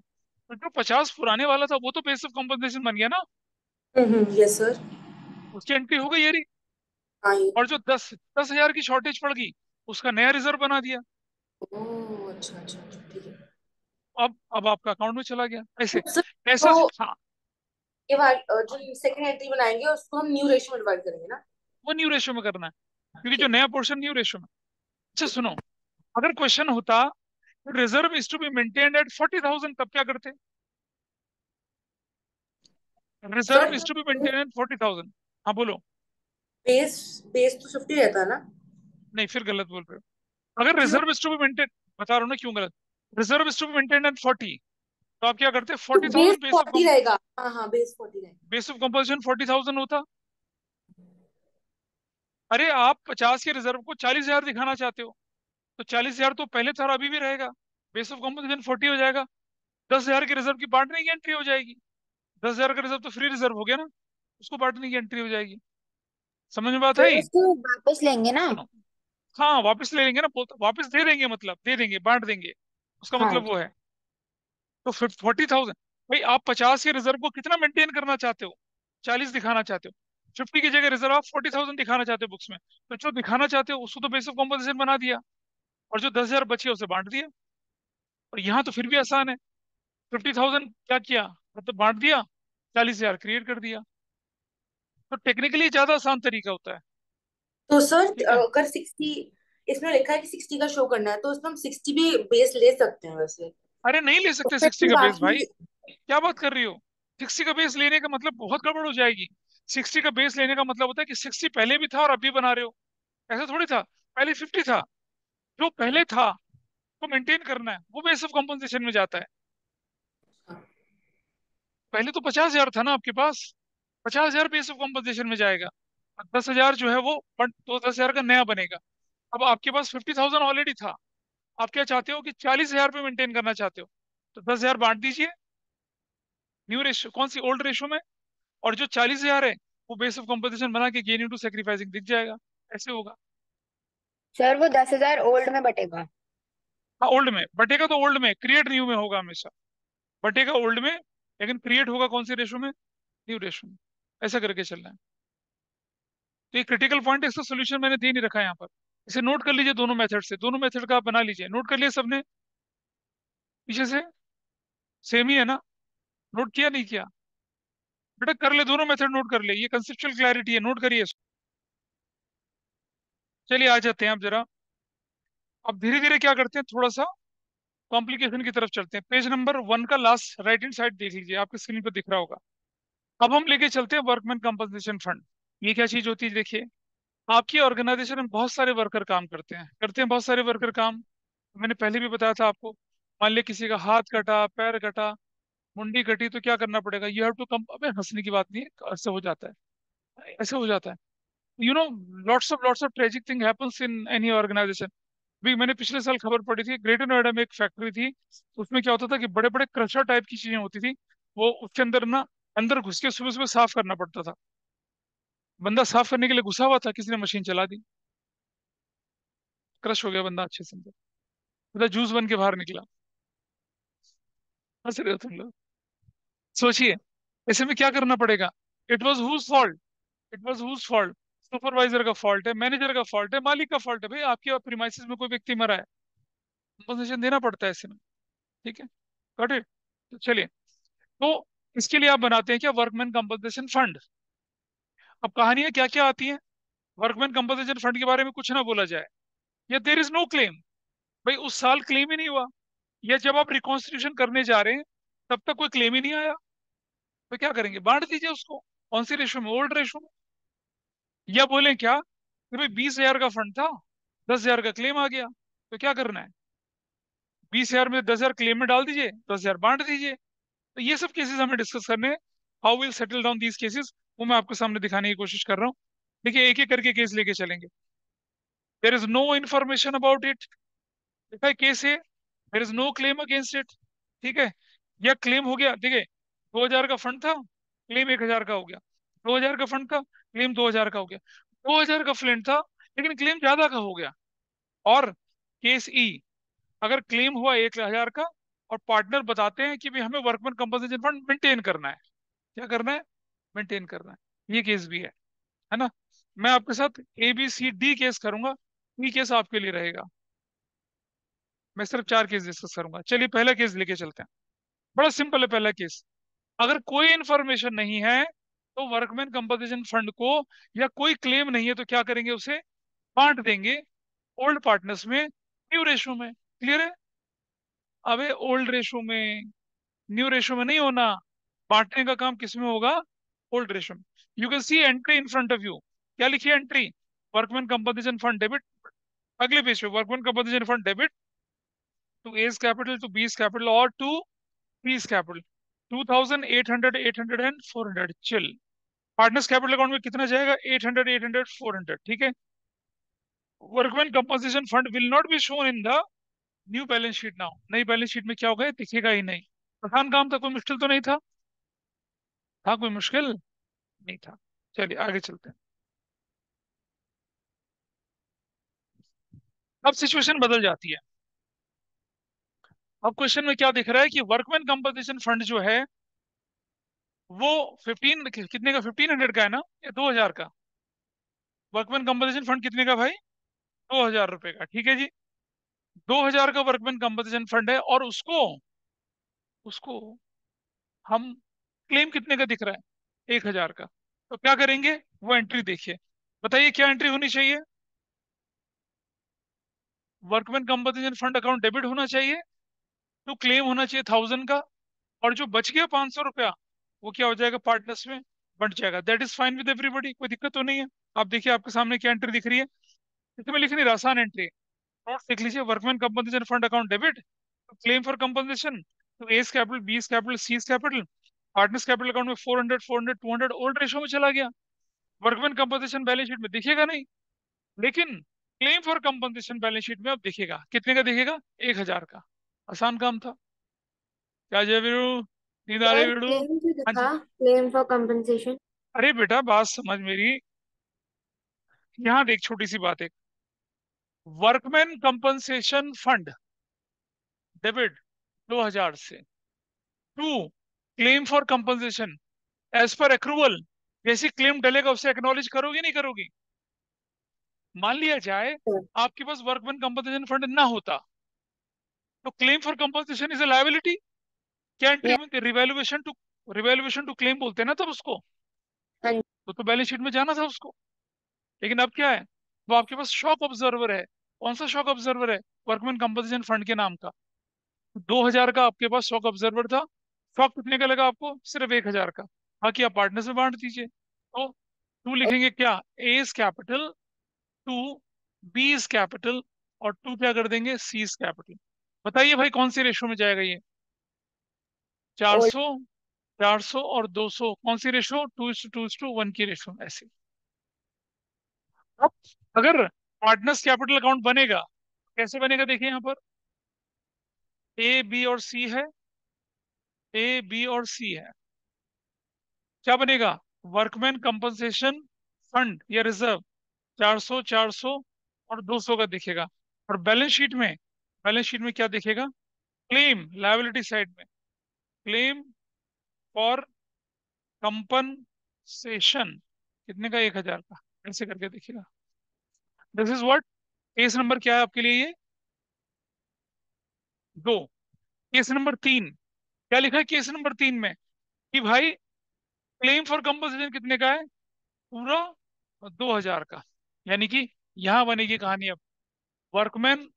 तो जो 50 पुराने वाला था वो तो बेस ऑफ कंपनसेशन बन गया ना, यस सर। उसकी एंट्री हो गई यारी। हाँ ये। और जो 10,000 की शॉर्टेज पड़ गई, उसका नया रिजर्व बना दिया। ओह अच्छा अच्छा अच्छा, ठीक है। अब आपका अकाउंट में चला गया ऐसे। तो सर, ऐसा। तो हाँ, जो सेकंड एंट्री बनाएंगे उसको हम न्यू रेशियो में डिवाइड करेंगे ना? वो न्यू रेशियो में करना है, क्योंकि जो ठीक है। नया पोर्शन न्यू रेशियो में। अच्छा ठीक सुनो, है। अगर क्वेश्चन होता reserve is to be maintained at 40,000, तब क्या करते? Sir, reserve is to be maintained at 40,000। हाँ बोलो। बेस बेस तो 50 रहता है ना? नहीं, फिर गलत बोल रहे हो। अगर क्यों? Reserve is to be maintain, बता रहा हूँ ना क्यों गलत। Reserve is to be maintain at 40, तो आप क्या करते? तो forty base thousand base of 40 रहेगा, हाँ हाँ, बेस 40 रहेगा। बेस ऑफ कंपल्सन 40,000 होता। अरे आप 50 के रिजर्व को 40,000 दिखाना चाहते हो, तो 40,000 तो पहले था और अभी भी रहेगा। बेस ऑफ कंपल्सन 40 हो जाएगा। 10,000 के रिजर्व की बांटने की एंट्री हो जाएगी। 10,000 का रिजर्व तो फ्री रिजर्व हो गया ना, उसको बांटने की एंट्री हो जाएगी। समझ में बात फिर आई? उसको वापस लेंगे ना? सुनो, हाँ वापस ले लेंगे ना, वापस दे देंगे, मतलब दे देंगे, बांट देंगे, उसका हाँ मतलब वो है। तो फिर 40,000, भाई आप 50 के रिजर्व को कितना मेंटेन करना चाहते हो? 40 दिखाना चाहते हो। 50 की जगह रिजर्व आप 40,000 दिखाना चाहते हो बुक्स में, तो जो दिखाना चाहते हो उसको तो बेस ऑफ कॉम्पोजिशन बना दिया, और जो 10,000 बचे उसे बांट दिया। और यहाँ तो फिर भी आसान है। 50,000 क्या किया, मतलब बांट दिया, 40,000 क्रिएट कर दिया। तो टेक्निकली ज्यादा आसान तरीका होता है। तो सर, ठीक है। अगर 60 इसमें लिखा है कि 60 का शो करना है, तो उसमें हम 60 भी बेस ले सकते हैं वैसे। अरे नहीं ले तो सकते फिर 60 हम का बेस बाकी। भाई, क्या बात कर रही हो? 60 का बेस लेने का मतलब बहुत गड़बड़ हो जाएगी। 60 का बेस लेने का मतलब होता है कि 60 पहले भी था और अभी बना रहे हो। ऐसा थोड़ी था, पहले 50 था, जो पहले था वो मेंटेन करना है, वो बेस ऑफ कॉम्पनसेशन में जाता है। पहले तो 50,000 था ना आपके पास, 50,000 बेस ऑफ कॉम्पनसेशन में जाएगा, और 10,000 जो है वो तो 10,000 का नया बनेगा। अब आपके पास 50,000 ऑलरेडी था, आप क्या चाहते हो कि 40,000 पे मेंटेन करना चाहते हो, तो 10,000 बांट दीजिए न्यू रेशियो, कौन सी, ओल्ड रेशियो में। और जो 40,000 है वो बेस ऑफ कॉम्पनसेशन बना के गेन इंटू सेक्रीफाइसिंग दिख जाएगा। ऐसे होगा। सर वो 10,000 ओल्ड में बटेगा? हाँ ओल्ड में बटेगा, तो ओल्ड में क्रिएट न्यू में होगा हमेशा। बटेगा ओल्ड में, लेकिन क्रिएट होगा कौन सी रेशो में? न्यू रेशो में। ऐसा करके चलना है। तो ये क्रिटिकल पॉइंट है, इसका सोल्यूशन मैंने दे नहीं रखा है यहाँ पर। इसे नोट कर लीजिए, दोनों मेथड से, दोनों मेथड का आप बना लीजिए, नोट कर लिया सबने पीछे से? सेम ही है ना? नोट किया नहीं किया? बेटा कर ले, दोनों मेथड नोट कर ले, ये कंसेप्चुअल क्लैरिटी है, नोट करिए इसको। चलिए आ जाते हैं अब जरा, अब धीरे धीरे क्या करते हैं, थोड़ा सा कॉम्प्लिकेशन की तरफ चलते हैं। पेज नंबर 1 का लास्ट राइट हैंड साइड देख लीजिए, आपकी स्क्रीन पर दिख रहा होगा। अब हम लेके चलते हैं वर्कमैन कंपनसेशन फंड। ये क्या चीज होती है देखिए। आपकी ऑर्गेनाइजेशन में बहुत सारे वर्कर काम करते हैं बहुत सारे वर्कर काम। मैंने पहले भी बताया था आपको। मान लिया किसी का हाथ कटा, पैर कटा, मुंडी कटी, तो क्या करना पड़ेगा? You have to come. अबे हंसने की बात नहीं है, ऐसे हो जाता है, ऐसे हो जाता है। You know, lots of tragic thing happens in any organisation. भी मैंने पिछले साल खबर पड़ी थी, ग्रेटर नोएडा में एक फैक्ट्री थी। उसमें क्या होता था कि बड़े बड़े क्रशर टाइप की चीजें होती थी। वो उसके अंदर ना, अंदर घुस के सुबह सुबह साफ करना पड़ता था। बंदा साफ करने के लिए घुसा हुआ था, किसी ने मशीन चला दी, क्रश हो गया बंदा अच्छे से अंदर, पूरा जूस बन के बाहर निकला। हंस रहे हो तुम लोग? सोचिए, ऐसे में क्या करना पड़ेगा? It was whose fault? It was whose fault? Supervisor का फॉल्ट है, मैनेजर का फॉल्ट है, मालिक का फॉल्ट है। भाई आपके प्रीमाइसेस में कोई व्यक्ति मरा है, कंपनसेशन देना पड़ता है ऐसे में। ठीक है, गॉट इट? तो चलिए, तो इसके लिए आप बनाते हैं क्या, वर्कमैन कंपनसेशन फंड। अब कहानियां क्या क्या आती हैं। वर्कमैन कंपनसेशन फंड के बारे में कुछ ना बोला जाए, या देर इज नो क्लेम। भाई उस साल क्लेम ही नहीं हुआ, या जब आप रिकॉन्स्टिट्यूशन करने जा रहे हैं तब तक कोई क्लेम ही नहीं आया, तो क्या करेंगे? बांट दीजिए उसको। कौन सी रेशो में? ओल्ड रेशो में। या बोले क्या कि भाई 20,000 का फंड था, 10,000 का क्लेम आ गया, तो क्या करना है? 20,000 में 10,000 क्लेम में डाल दीजिए, 10,000 बांट दीजिए। तो ये सब केसेस हमें डिस्कस करने हैं। How will settle down these cases, वो मैं आपके सामने दिखाने की कोशिश कर रहा हूँ। देखिए एक एक करके केस लेके चलेंगे। There is no information about it, देखा है केस है, there is no claim against it. ठीक है, या क्लेम हो गया, देखिए 2,000 का फंड था, क्लेम 1,000 का हो गया। 2,000 का फंड था, क्लेम 2,000 का हो गया। 2,000 का फ्लैट था, लेकिन क्लेम ज्यादा का हो गया। और केस ई, अगर क्लेम हुआ 1,000 का, और पार्टनर बताते हैं कि भाई हमें वर्कमैन कंपनसेशन फंड मेंटेन करना है। क्या करना है? मेंटेन करना है। ये केस भी है ना? मैं आपके साथ ABCD केस करूंगा, ई केस आपके लिए रहेगा। मैं सिर्फ 4 केस डिस्कस करूंगा। चलिए पहला केस लेके चलते हैं। बड़ा सिंपल है पहला केस। अगर कोई इंफॉर्मेशन नहीं है तो वर्कमैन कंपनसेशन फंड को, या कोई क्लेम नहीं है तो क्या करेंगे? उसे बांट देंगे ओल्ड पार्टनर्स में, न्यू रेशो में। क्लियर है? अबे ओल्ड रेशो में, न्यू रेशो में नहीं होना। बांटने का काम किस में होगा? ओल्ड रेशो में। You can see entry in front of you. क्या लिखिए? Entry, workman compensation fund debit. अगले पेज पे, workman compensation fund debit to A's capital, to B's capital, और to C's capital. 2,000, 800, 800 and 400। Chill. Partners capital account में कितना जाएगा? 800, 800, 400। ठीक है। Workman compensation fund will not be shown in the new balance sheet now. नई balance sheet में क्या होगा? दिखेगा ही नहीं। आसान काम था, कोई मुश्किल तो नहीं था? था कोई मुश्किल? नहीं था। चलिए आगे चलते हैं। अब सिचुएशन बदल जाती है। अब क्वेश्चन में क्या दिख रहा है कि वर्कमैन कंपनसेशन फंड जो है वो 15 कितने का, 1,500 का है ना, या 2,000 का? वर्कमैन कंपनसेशन फंड कितने का भाई? 2,000 रुपए का। ठीक है जी। 2,000 का वर्कमैन कंपनसेशन फंड है, और उसको उसको हम, क्लेम कितने का दिख रहा है? 1,000 का। तो क्या करेंगे? वो एंट्री देखिए, बताइए क्या एंट्री होनी चाहिए? Workman compensation fund account debit होना चाहिए, तो क्लेम होना चाहिए 1,000 का, और जो बच गया 500 रुपया, वो क्या हो जाएगा? पार्टनर्स में बंट जाएगा। That is fine with everybody, कोई दिक्कत तो नहीं है। आप देखिए आपके सामने क्या एंट्री दिख रही है, इसमें लिखनी है आसान एंट्री। नोट लिख लीजिए, workman compensation fund account debit, claim for compensation to A's capital, B's capital, C's capital. Partners capital account में 400, 400, 200 ओल्ड रेशो में चला गया। वर्कमैन कंपनसेशन बैलेंस शीट में दिखेगा नहीं, लेकिन claim for compensation balance sheet में अब दिखेगा। कितने का दिखेगा? 1,000 का। आसान काम था। क्या जय वीरू, नींद आ रही सर वीरू? क्लेम जो हाँ जी। दिखा, क्लेम फॉर कंपनसेशन। अरे बेटा बात समझ मेरी, यहाँ देख छोटी सी बात है। वर्कमैन कंपनसेशन फंड डेबिट 2,000 से, to claim for compensation as per accrual. जैसी क्लेम डलेगा उसे एक्नॉलेज करोगी नहीं करोगी? मान लिया जाए आपके पास वर्कमैन कंपनसेशन फंड ना होता, तो claim for compensation is a liability. क्या एंट्री या बनती है? रिवैल्यूएशन टू क्लेम बोलते हैं ना तब उसको। हाँ जी। तो बैलेंस शीट में जाना था उसको। लेकिन अब क्या है, वो आपके पास शॉक ऑब्जर्वर है। कौन सा शॉक ऑब्जर्वर है? वर्कमैन कंपनसेशन फंड के नाम का। 2,000 का आपके पास शॉक ऑब्जर्वर था। शॉक कितने का लगा आपको? सिर्फ 1,000 का। बाकी आप पार्टनर्स में बांट दीजिए। तो टू लिखेंगे क्या? A is capital, to B is capital, और टू क्या कर देंगे? C is capital. बताइए भाई कौन सी रेशो में जाएगा ये? और 400, 400 और 200 कौन सी रेशो? 2:2:1 की रेशो ऐसे। अब अगर पार्टनर्स कैपिटल अकाउंट बनेगा, कैसे बनेगा देखिए यहाँ पर। ए बी और सी है, ए बी और सी है। क्या बनेगा? वर्कमैन कंपनसेशन फंड या रिजर्व 400, 400 और 200 का दिखेगा। और बैलेंस शीट में क्या दिखेगा? क्लेम, लायबिलिटी साइड में क्लेम फॉर कंपनसेशन कितने का? 1,000 का। ऐसे करके दिखेगा। This is what. Case number क्या है आपके लिए ये? 2। केस नंबर 3, क्या लिखा है केस नंबर 3 में? कि भाई क्लेम फॉर कंपनसेशन कितने का है? पूरा 2,000 का। यानी कि यहां बनेगी कहानी अब। वर्कमैन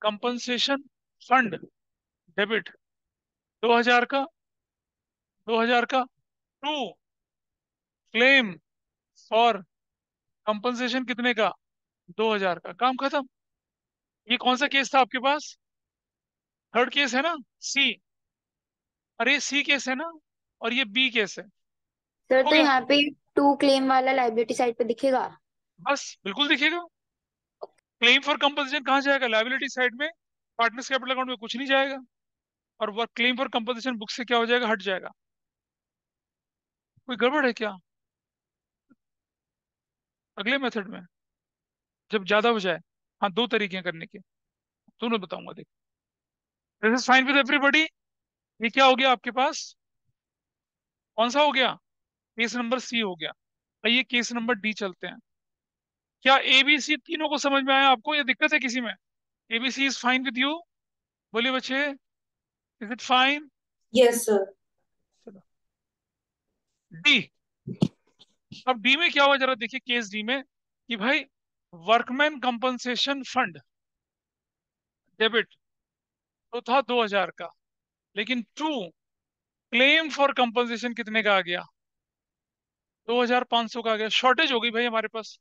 कंपनसेशन फंड डेबिट 2,000 का, 2,000 का, टू क्लेम फॉर कंपनसेशन कितने का? 2,000 का। काम खत्म। ये कौन सा केस था आपके पास? थर्ड केस है ना? सी। अरे सी केस है ना, और ये बी केस है। सर, हो तो गया। यहाँ पे टू क्लेम वाला लाइबिलिटी साइड पे दिखेगा। बस बिल्कुल दिखेगा। क्लेम फॉर कंपनसेशन कहाँ जाएगा? लायबिलिटी साइड में। पार्टनर्स कैपिटल अकाउंट में कुछ नहीं जाएगा। और work claim for compensation book से क्या हो जाएगा? हट जाएगा। कोई गड़बड़ है क्या? अगले मेथड में जब ज्यादा हो जाए। हाँ, दो तरीके हैं करने के, दोनों बताऊंगा। देख, this is fine with everybody. ये क्या हो गया आपके पास? कौन सा हो गया? केस नंबर सी हो गया। आइए केस नंबर डी चलते हैं। क्या ए बी सी तीनों को समझ में आया आपको, या दिक्कत है किसी में? A B C is fine with you? बोलिए बच्चे, is it fine? Yes sir. चलो, डी। अब डी में क्या हुआ जरा देखिए, केस डी में कि भाई वर्कमैन कंपनसेशन फंड डेबिट तो था 2,000 का, लेकिन टू क्लेम फॉर कंपनसेशन कितने का आ गया? 2,500 का आ गया। शॉर्टेज हो गई भाई हमारे पास।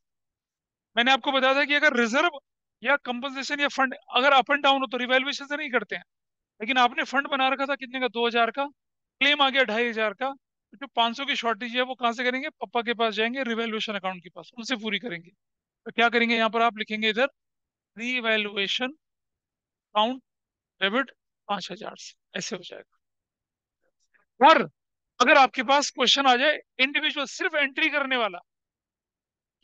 मैंने आपको बताया था कि अगर रिजर्व या कंपनसेशन या फंड अगर अप एंड डाउन हो तो रिवैल्यूएशन से नहीं करते हैं। लेकिन आपने फंड बना रखा था कितने का? 2,000 का। क्लेम आ गया 2,500 का। तो जो 500 की शॉर्टेज है वो कहाँ से करेंगे? पापा के पास जाएंगे, रिवैल्यूएशन अकाउंट के पास, उनसे पूरी करेंगे। तो क्या करेंगे यहाँ पर? आप लिखेंगे इधर रिवैल्यूएशन अकाउंट डेबिट 5,000 से। ऐसे हो जाएगा। और अगर आपके पास क्वेश्चन आ जाए इंडिविजुअल सिर्फ एंट्री करने वाला,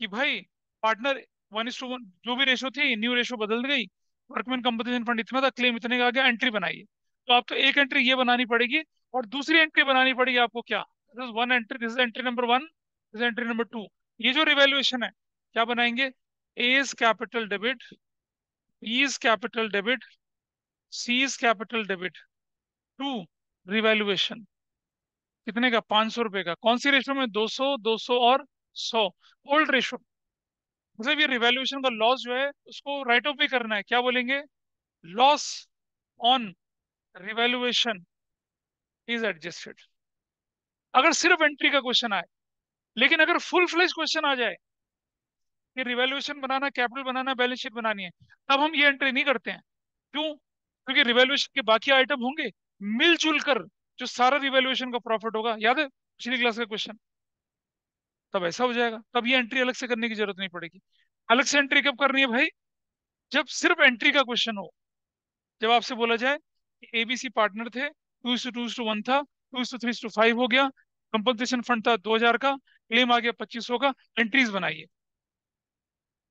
कि भाई पार्टनर 1:1 जो भी रेशो थी, न्यू रेशो बदल गई, वर्कमैन कंपनसेशन फंड इतना था, क्लेम इतने का आ गया, एंट्री बनाइए। तो आपको एक एंट्री ये बनानी पड़ेगी, और दूसरी एंट्री बनानी पड़ेगी आपको क्या? This is one entry, this is entry number 1, this is entry number 2। ये जो रिवैल्यूएशन है, क्या बनाएंगे? A is capital debit, B is capital debit, C is capital debit, to revaluation कितने का? 500 रुपए का। कौन सी रेशो में? 200, 200 और 100। Old ratio. मतलब ये रिवैल्यूएशन का लॉस जो है उसको राइट ऑफ भी करना है। क्या बोलेंगे? Loss on revaluation is adjusted. अगर सिर्फ एंट्री का क्वेश्चन आए। लेकिन अगर फुल फ्लेज क्वेश्चन आ जाए कि रिवैल्यूएशन बनाना, कैपिटल बनाना, बैलेंस शीट बनानी है, तब हम ये एंट्री नहीं करते हैं। क्यों? क्योंकि रिवैल्यूएशन के बाकी आइटम होंगे मिलजुल कर, जो सारा रिवैल्यूएशन का प्रॉफिट होगा। याद है पिछली क्लास का क्वेश्चन? तब ऐसा हो जाएगा, तब ये एंट्री अलग से करने की जरूरत नहीं पड़ेगी। अलग से एंट्री कब करनी है भाई? जब सिर्फ एंट्री का क्वेश्चन हो। जब आपसे बोला जाए कि एबीसी पार्टनर थे, 2:2:1 था, 2:3:5 हो गया, कंपनसेशन फंड था 2,000 का, क्लेम आ गया 2,500 का, एंट्रीज बनाइए।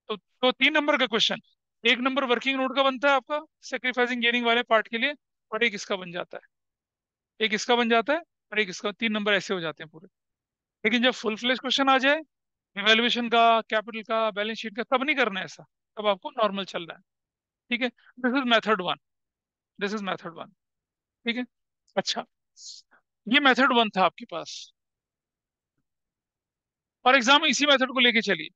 तो 3 नंबर का क्वेश्चन, एक नंबर वर्किंग नोट का बनता है आपका सेक्रीफाइसिंग गेनिंग वाले पार्ट के लिए, और एक इसका बन जाता है, एक इसका बन जाता है, और एक इसका। 3 नंबर ऐसे हो जाते हैं पूरे। लेकिन जब फुल फ्लेज क्वेश्चन आ जाए, इवेल्युएशन का, कैपिटल का, बैलेंस शीट का, तब नहीं करना है ऐसा। तब आपको नॉर्मल चल रहा है। ठीक है, this is method 1, this is method 1। ठीक है। अच्छा, ये मेथड वन था आपके पास। फॉर एग्जाम्पल इसी मेथड को लेके चलिए,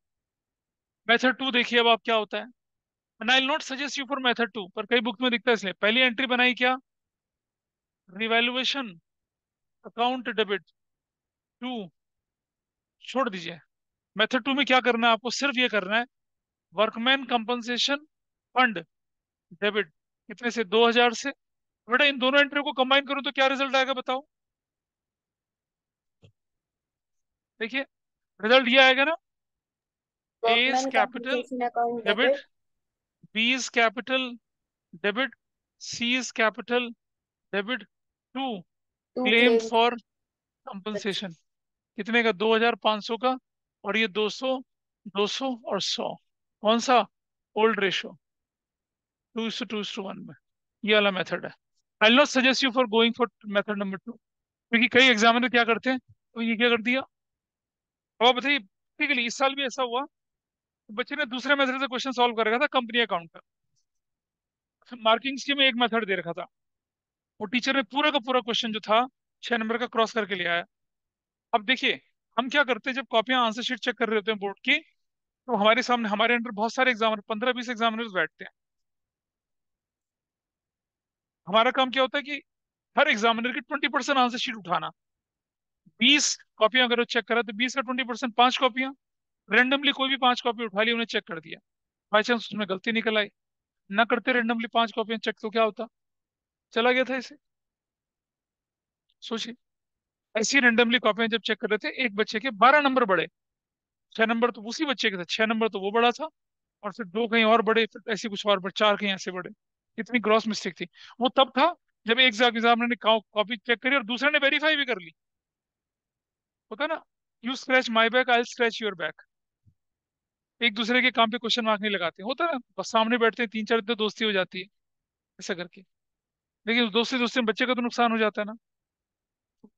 मेथड टू देखिए अब आप क्या होता है। And I will not suggest you for method two, पर कई बुक में दिखता है, इसलिए पहली एंट्री बनाई क्या, रिवैल्यूएशन अकाउंट डेबिट टू, छोड़ दीजिए। मेथड टू में क्या करना है आपको, सिर्फ ये करना है, वर्कमैन कंपनसेशन फंड डेबिट, कितने से, 2000 से। बेटा इन दोनों एंट्री को कंबाइन करूं तो क्या रिजल्ट आएगा बताओ। देखिए रिजल्ट ये आएगा ना, A is workman capital compensation account debit, debit B is capital debit, C is capital debit to to claim claim. For compensation. कितने का, 2500 का, और ये 200, 200 और 100। कौन सा, ओल्ड रेशो, 2:2:1 में। ये वाला मेथड है। आई will not suggest you for going for method number two, क्योंकि कई एग्जामिनर क्या करते हैं, तो ये क्या कर दिया। अब आप बताइए, ठीक है इस साल भी ऐसा हुआ, तो बच्चे ने दूसरे मेथड से क्वेश्चन सॉल्व कर रखा था कंपनी अकाउंट का, मार्किंग स्कीम में एक मेथड दे रखा था, वो टीचर ने पूरा का पूरा क्वेश्चन जो था 6 नंबर का क्रॉस करके ले आया। अब देखिए हम क्या करते हैं, जब कॉपियां आंसर शीट चेक कर रहे होते हैं बोर्ड की, तो हमारे सामने हमारे अंडर बहुत सारे एग्जामिनर, 15-20 एग्जामिनर्स बैठते हैं। हमारा काम क्या होता है कि हर एग्जामिनर की 20% आंसर शीट उठाना। 20 कॉपियां अगर चेक करा तो 20 का 20%, 5 कॉपियां, रेंडमली कोई भी 5 कॉपी उठा ली, उन्हें चेक कर दिया, बाई चांस उसमें गलती निकल आई, ना करते रेंडमली 5 कॉपियां चेक, तो क्या होता, चला गया था इसे। सोचिए, ऐसी रेंडमली कॉपियां जब चेक कर रहे थे, एक बच्चे के 12 नंबर बढ़े, 6 नंबर तो उसी बच्चे के थे, 6 नंबर तो वो बड़ा था, और फिर दो कहीं और बड़े, फिर ऐसे कुछ और बड़े, चार कहीं ऐसे बड़े। इतनी ग्रॉस मिस्टेक थी। वो तब था जब एक एग्जामिनर ने कॉपी चेक करी और दूसरे ने वेरीफाई भी कर ली। होता है ना, you scratch my back, I scratch your back. एक दूसरे के काम पे क्वेश्चन मार्क नहीं लगाते, होता है ना, बस सामने बैठते हैं, 3-4 दिन तो दोस्ती हो जाती है ऐसा करके, लेकिन उस दोस्ती दोस्ती में बच्चे का तो नुकसान हो जाता है ना,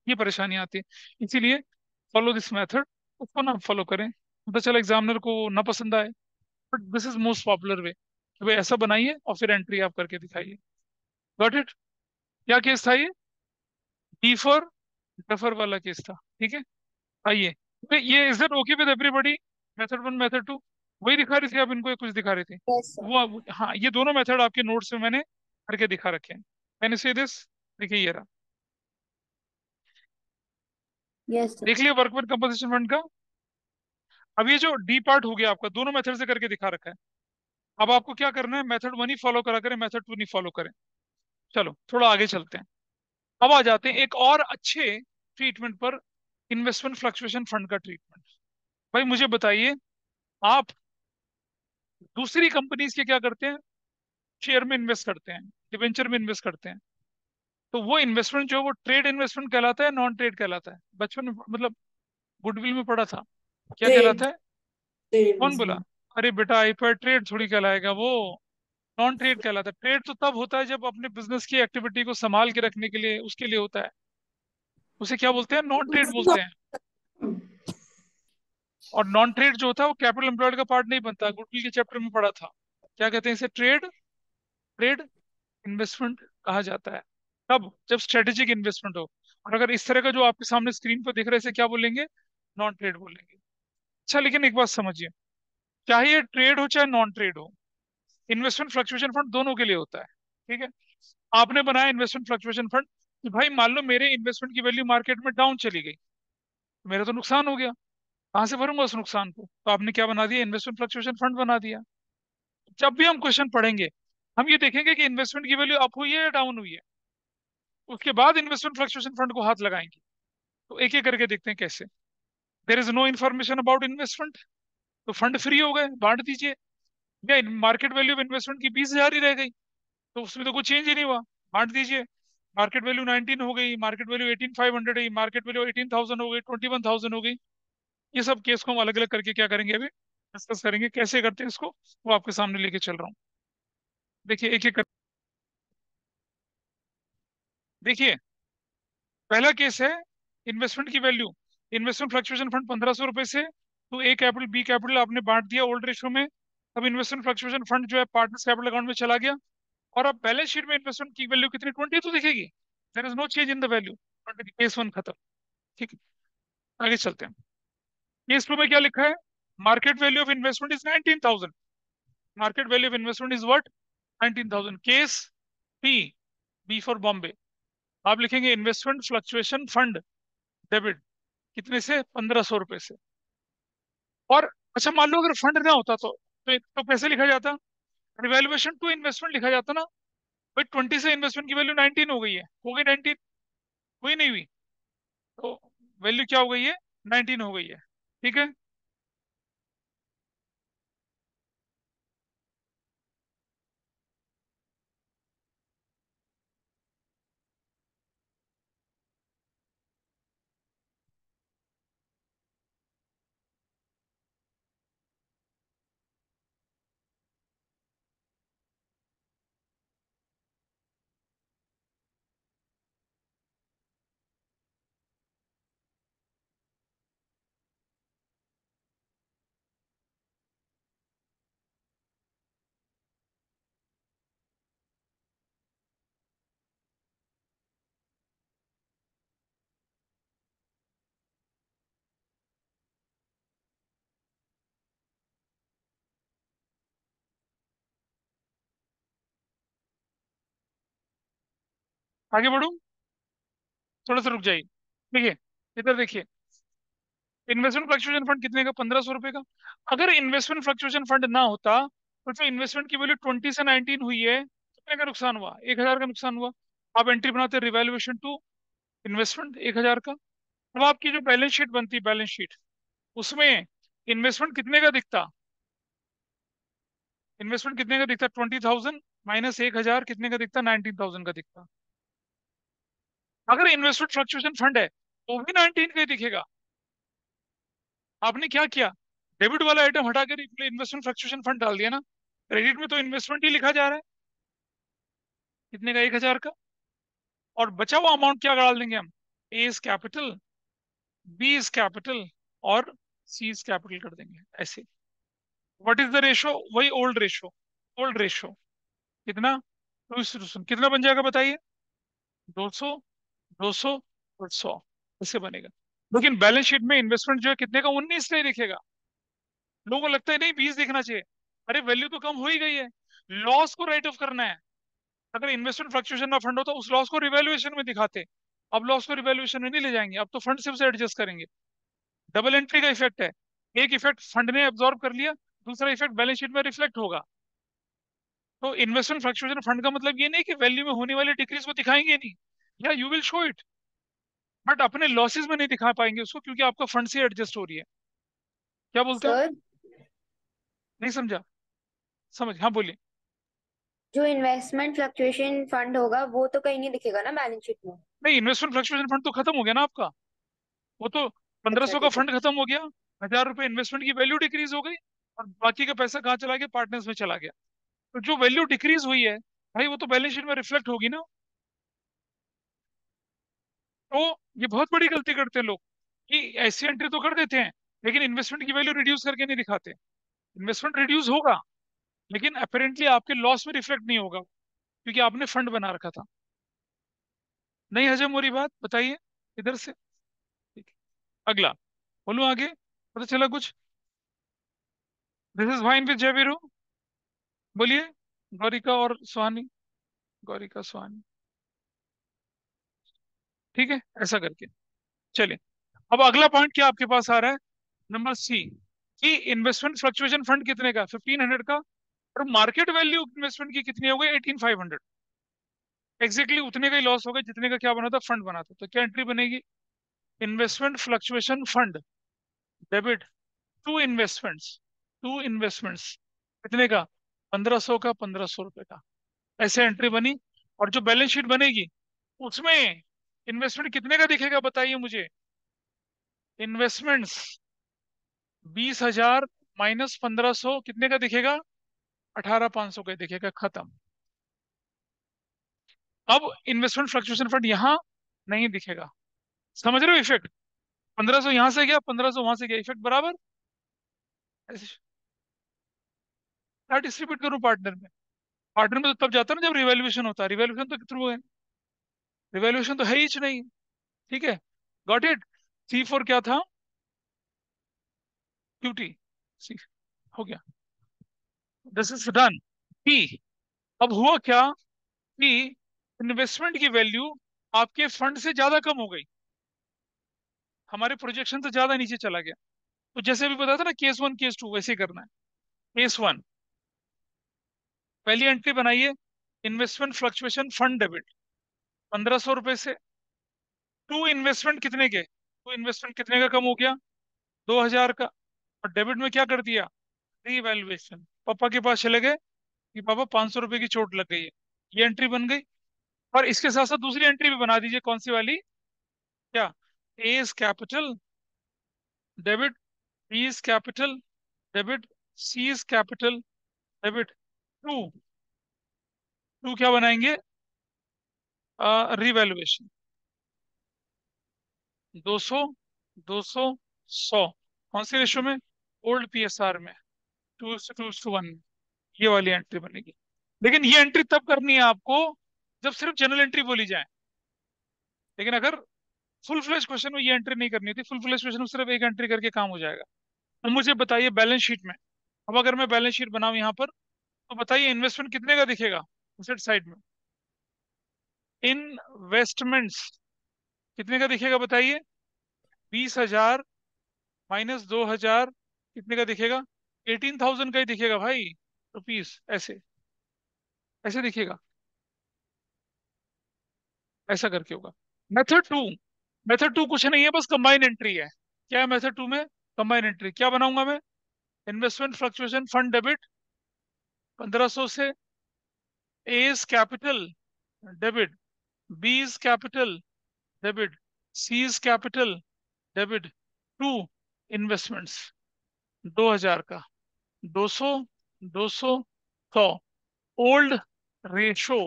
ये परेशानी आती है। इसीलिए फॉलो दिस मेथड, उसको ना फॉलो करें, पता चला एग्जामिनर को ना पसंद आए, but this is most popular way कि भाई ऐसा बनाइए और फिर एंट्री आप करके दिखाइए। Got it. क्या केस था ये, डी फॉर डफर वाला केस था, ठीक है। आइए, तो ये is that okay with everybody, method one method two, वही दिखा रही थी आप इनको, कुछ दिखा रहे थे यस सर। हाँ, ये दोनों मेथड आपके नोट्स में मैंने करके दिखा रखे हैं। मैंने से दिस, देखिए ये रहा, यस सर। देख लिया वर्कमैन कंपनसेशन फंड का। अब ये जो डी पार्ट हो गया आपका, दोनों मेथड से करके दिखा रखा है। अब आपको क्या करना है, मेथड वन ही फॉलो करा करें, मेथड टू नहीं फॉलो करें। चलो थोड़ा आगे चलते हैं। अब आ जाते हैं एक और अच्छे ट्रीटमेंट पर, इन्वेस्टमेंट फ्लक्चुएशन फंड का ट्रीटमेंट। भाई मुझे बताइए, आप दूसरी कंपनीज के क्या करते हैं, शेयर में इन्वेस्ट करते हैं, डिवेंचर में इन्वेस्ट करते हैं, तो वो इन्वेस्टमेंट जो है वो ट्रेड इन्वेस्टमेंट कहलाता है, नॉन ट्रेड कहलाता है, बचपन में मतलब गुडविल में पढ़ा था, क्या ट्रेड, कहलाता है। ट्रेड कौन बोला, इन्वेस्टमेंट। अरे बेटा आईपैड ट्रेड थोड़ी कहलाएगा वो, नॉन ट्रेड कहलाता है। ट्रेड तो तब होता है जब अपने बिजनेस की एक्टिविटी को संभाल के रखने के लिए, उसके लिए होता है, उसे क्या बोलते हैं, नॉन ट्रेड बोलते हैं। और नॉन ट्रेड जो होता है वो कैपिटल एम्प्लॉयड का पार्ट नहीं बनता, गुडविल के चैप्टर में पढ़ा था, क्या कहते हैं इसे, ट्रेड, ट्रेड इन्वेस्टमेंट कहा जाता है। तब जब स्ट्रेटेजिक इन्वेस्टमेंट हो, और अगर इस तरह का जो आपके सामने स्क्रीन पर दिख रहा है, इसे क्या बोलेंगे, नॉन ट्रेड बोलेंगे। अच्छा लेकिन एक बात समझिए, चाहे ये ट्रेड हो चाहे नॉन ट्रेड हो, इन्वेस्टमेंट फ्लक्चुएशन फंड दोनों के लिए होता है, ठीक है। आपने बनाया इन्वेस्टमेंट फ्लक्चुएशन फंड कि भाई मान लो मेरे इन्वेस्टमेंट की वैल्यू मार्केट में डाउन चली गई, तो मेरा तो नुकसान हो गया, कहाँ से भरूंगा उस नुकसान को, तो आपने क्या बना दिया, इन्वेस्टमेंट फ्लक्चुएशन फंड बना दिया। जब भी हम क्वेश्चन पढ़ेंगे, हम ये देखेंगे कि इन्वेस्टमेंट की वैल्यू अप हुई है या डाउन हुई है, उसके बाद इन्वेस्टमेंट फ्लक्चुएशन फंड को हाथ लगाएंगे। तो एक एक करके देखते हैं कैसे। There is no information about investment, तो फंड फ्री हो गए, बांट दीजिए। या मार्केट वैल्यू ऑफ इन्वेस्टमेंट की 20,000 ही रह गई, तो उसमें तो कुछ चेंज ही नहीं हुआ, बांट दीजिए। मार्केट वैल्यू 19 हो गई, मार्केट वैल्यू 18,500 है, मार्केट वैल्यू 18,000 हो गई, 21,000 हो गई। ये सब केस को हम अलग अलग करके क्या करेंगे, अभी डिस्कस करेंगे कैसे करते हैं इसको, वो आपके सामने लेके चल रहा हूँ। देखिए एक एक कर, देखिए पहला केस है इन्वेस्टमेंट की वैल्यू, इन्वेस्टमेंट फ्लक्चुएशन फंड 1,500 रुपए से, तो ए कैपिटल बी कैपिटल आपने बांट दिया ओल्ड रेशो में। अब इन्वेस्टमेंट फ्लक्चुएशन फंड जो है पार्टनर्स कैपिटल अकाउंट में चला गया, और अब बैलेंस शीट में इन्वेस्टमेंट की वैल्यू कितनी, 20 तो दिखेगी, there is no change in the value. Case one खत्म। ठीक है, आगे चलते हैं। केस टू में क्या लिखा है? Market value of investment is 19,000। Market value of investment is what? 19,000। Case B, B for Bombay, आप लिखेंगे इन्वेस्टमेंट फ्लक्चुएशन फंड डेबिट, कितने से? 1,500 रुपए से। और अच्छा, मान लो अगर फंड ना होता तो कैसे लिखा जाता? रिवैल्यूएशन टू इन्वेस्टमेंट लिखा जाता ना। भाई 20 से इन्वेस्टमेंट की वैल्यू 19 हो गई है, हो गई 19? हुई नहीं हुई? तो वैल्यू क्या हो गई है? 19 हो गई है। ठीक है, आगे बढ़ू? थोड़ा सा रुक जाइए। देखिए, इधर देखिए, इन्वेस्टमेंट फ्लक्चुएशन फंड कितने का? 1,500 रुपए का। अगर इन्वेस्टमेंट फ्लक्चुएशन फंड ना होता तो जो इन्वेस्टमेंट की वैल्यू 20 से 19 हुई है, कितने का नुकसान हुआ? 1,000 का नुकसान हुआ। आप एंट्री बनाते रिवैल्यूएशन टू इन्वेस्टमेंट 1,000 का। अब आपकी जो बैलेंस शीट बनती, बैलेंस शीट, उसमें इन्वेस्टमेंट कितने का दिखता? इन्वेस्टमेंट कितने का दिखता? 20,000 माइनस 1,000, कितने का दिखता? 19,000 का दिखता। अगर इन्वेस्टमेंट फ्लक्चुएशन फंड है तो भी 19 का ही दिखेगा। आपने क्या किया? डेबिट वाला आइटम हटा कर इन्वेस्टमेंट फ्लक्चुएशन फंड डाल दिया ना। क्रेडिट में तो इन्वेस्टमेंट ही लिखा जा रहा है, कितने का? 1,000 का। और बचा हुआ अमाउंट क्या डाल देंगे हम? A is capital, B is capital, और सी इज कैपिटल कर देंगे ऐसे। What is the ratio? वही ओल्ड रेशो। ओल्ड रेशो कितना? 2:100। कितना बन जाएगा बताइए? 200, 200 और 100, ऐसे बनेगा। लेकिन बैलेंस शीट में इन्वेस्टमेंट जो है कितने का? 19 का ही दिखेगा। लोगों को लगता है नहीं 20 दिखना चाहिए। अरे वैल्यू तो कम हो ही गई है, लॉस को राइट ऑफ करना है। अगर इन्वेस्टमेंट फ्लक्चुएशन ना फंड होता उस लॉस को रिवैल्यूएशन में दिखाते। अब लॉस को रिवैल्यूएशन में नहीं ले जाएंगे, अब तो फंड सिर्फ से एडजस्ट करेंगे। डबल एंट्री का इफेक्ट है। एक इफेक्ट फंड ने एब्जॉर्ब कर लिया, दूसरा इफेक्ट बैलेंस शीट में रिफ्लेक्ट होगा। तो इन्वेस्टमेंट फ्लक्चुएशन फंड का मतलब ये नहीं कि वैल्यू में होने वाली डिक्रीज को दिखाएंगे नहीं, या you will show it, but अपने लॉसेस में नहीं दिखा पाएंगे उसको, क्योंकि आपका फंड से एडजस्ट हो रही है। क्या बोलते हो? सर, नहीं समझा? समझ, हाँ बोलिए। जो इन्वेस्टमेंट फ्लक्चुएशन फंड होगा वो तो कहीं नहीं दिखेगा ना बैलेंस शीट में। नहीं, इन्वेस्टमेंट फ्लक्चुएशन फंड तो खत्म हो गया ना आपका। वो तो पंद्रह अच्छा सौ का ठीक है। फंड खत्म हो गया। 1,000 रुपए इन्वेस्टमेंट की वैल्यू डिक्रीज हो गई, और बाकी का पैसा कहाँ चला गया? पार्टनर्स में चला गया। तो जो वैल्यू डिक्रीज हुई है भाई, वो तो बैलेंस शीट में रिफ्लेक्ट होगी ना। तो ये बहुत बड़ी गलती करते हैं लोग, कि ऐसी एंट्री तो कर देते हैं लेकिन इन्वेस्टमेंट की वैल्यू रिड्यूस करके नहीं दिखाते। इन्वेस्टमेंट रिड्यूस होगा, लेकिन अपेरेंटली आपके लॉस में रिफ्लेक्ट नहीं होगा, क्योंकि आपने फंड बना रखा था। नहीं हजम हो रही बात? बताइए इधर से। ठीक है, अगला बोलो आगे, पता चला कुछ? This is fine with Jayveeru. बोलिए, गौरिका और सुहानी, गौरिका सुहानी। ठीक है, ऐसा करके चलिए। अब अगला पॉइंट क्या आपके पास आ रहा है? नंबर सी, कि इन्वेस्टमेंट फ्लक्चुएशन फंड कितने का? 1,500 का। और मार्केट वैल्यू इन्वेस्टमेंट की कितनी हो गई? 18,500। एग्जैक्टली उतने का ही लॉस हो गया जितने का क्या बना था? फंड बना था। तो क्या एंट्री बनेगी? Investment fluctuation fund debit to investments, to investments, कितने का? 1,500 का, 1,500 रुपए का। ऐसे एंट्री बनी। और जो बैलेंस शीट बनेगी उसमें इन्वेस्टमेंट कितने का दिखेगा बताइए मुझे? इन्वेस्टमेंट्स 20,000 माइनस 1,500, कितने का दिखेगा? 18,500 का दिखेगा। खत्म। अब इन्वेस्टमेंट फ्लक्चुएशन फंड यहां नहीं दिखेगा। समझ रहे हो इफेक्ट? 1,500 यहां से गया, 1,500 वहां से गया, इफेक्ट बराबर। ऐसे क्या डिस्ट्रीब्यूट करूं पार्टनर में? पार्टनर में तो तब जाता है ना जब रिवैल्यूएशन होता है। रिवैल्यूएशन तो थ्रू है, रिवैल्यूएशन तो है ही नहीं। ठीक है, गॉट इट। C4 क्या था? QT। सी हो गया, दिस इज डन। P, अब हुआ क्या कि इन्वेस्टमेंट की वैल्यू आपके फंड से ज्यादा कम हो गई, हमारे प्रोजेक्शन से ज्यादा नीचे चला गया। तो जैसे अभी बताया था ना, केस 1 केस 2, वैसे ही करना है। केस 1, पहली एंट्री बनाइए, इन्वेस्टमेंट फ्लक्चुएशन फंड डेबिट 1500 रुपए से। टू इन्वेस्टमेंट कितने के, टू इन्वेस्टमेंट कितने का कम हो गया? 2000 का। और डेबिट में क्या कर दिया? रीवैल्यूएशन। पापा के पास चले गए कि पापा 500 रुपए की चोट लग गई है, ये एंट्री बन गई। और इसके साथ साथ दूसरी एंट्री भी बना दीजिए, कौन सी वाली? क्या? A is capital debit, B is capital debit, C is capital debit. To, to क्या बनाएंगे? रिवैल्यूएशन। 200, 200, 100, कौन सी रेशो में? ओल्ड PSR में, 2:1 में। ये वाली एंट्री बनेगी। लेकिन ये एंट्री तब करनी है आपको जब सिर्फ जनरल एंट्री बोली जाए। लेकिन अगर फुल फ्लेज क्वेश्चन में ये एंट्री नहीं करनी थी, फुल फ्लेज क्वेश्चन में सिर्फ एक एंट्री करके काम हो जाएगा। अब मुझे बताइए बैलेंस शीट में, अब अगर मैं बैलेंस शीट बनाऊं यहाँ पर, तो बताइए इन्वेस्टमेंट कितने का दिखेगा एसेट साइड में? इन्वेस्टमेंट्स कितने का दिखेगा बताइए? 20,000 -2,000 कितने का दिखेगा? 18,000 का ही दिखेगा भाई, रुपीस। ऐसे ऐसे दिखेगा, ऐसा करके होगा। मेथड 2, मेथड 2 कुछ नहीं है, बस कंबाइन एंट्री है। क्या है मेथड 2 में? Combine entry. क्या बनाऊंगा मैं? इन्वेस्टमेंट फ्लक्चुएशन फंड डेबिट 1500 से। A is capital debit, B is capital debit, C is capital debit. To investments 2000 का, 200, 200, 100। Old ratio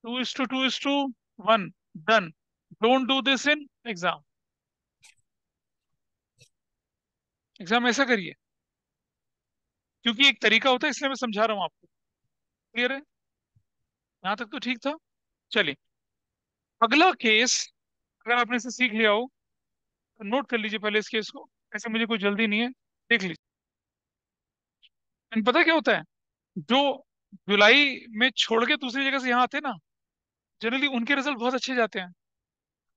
2:2:1। Done. Don't do this in exam. Exam ऐसा करिए, क्योंकि एक तरीका होता है, इसलिए मैं समझा रहा हूँ आपको। क्लियर है? यहाँ तक तो ठीक था। चलिए, अगला केस, अगर आपने इसे सीख लिया हो तो नोट कर लीजिए पहले इस केस को। ऐसे मुझे कोई जल्दी नहीं है, देख लीजिए। पता है क्या होता है? जो जुलाई में छोड़ के दूसरी जगह से यहाँ आते हैं ना, जनरली उनके रिजल्ट बहुत अच्छे जाते हैं।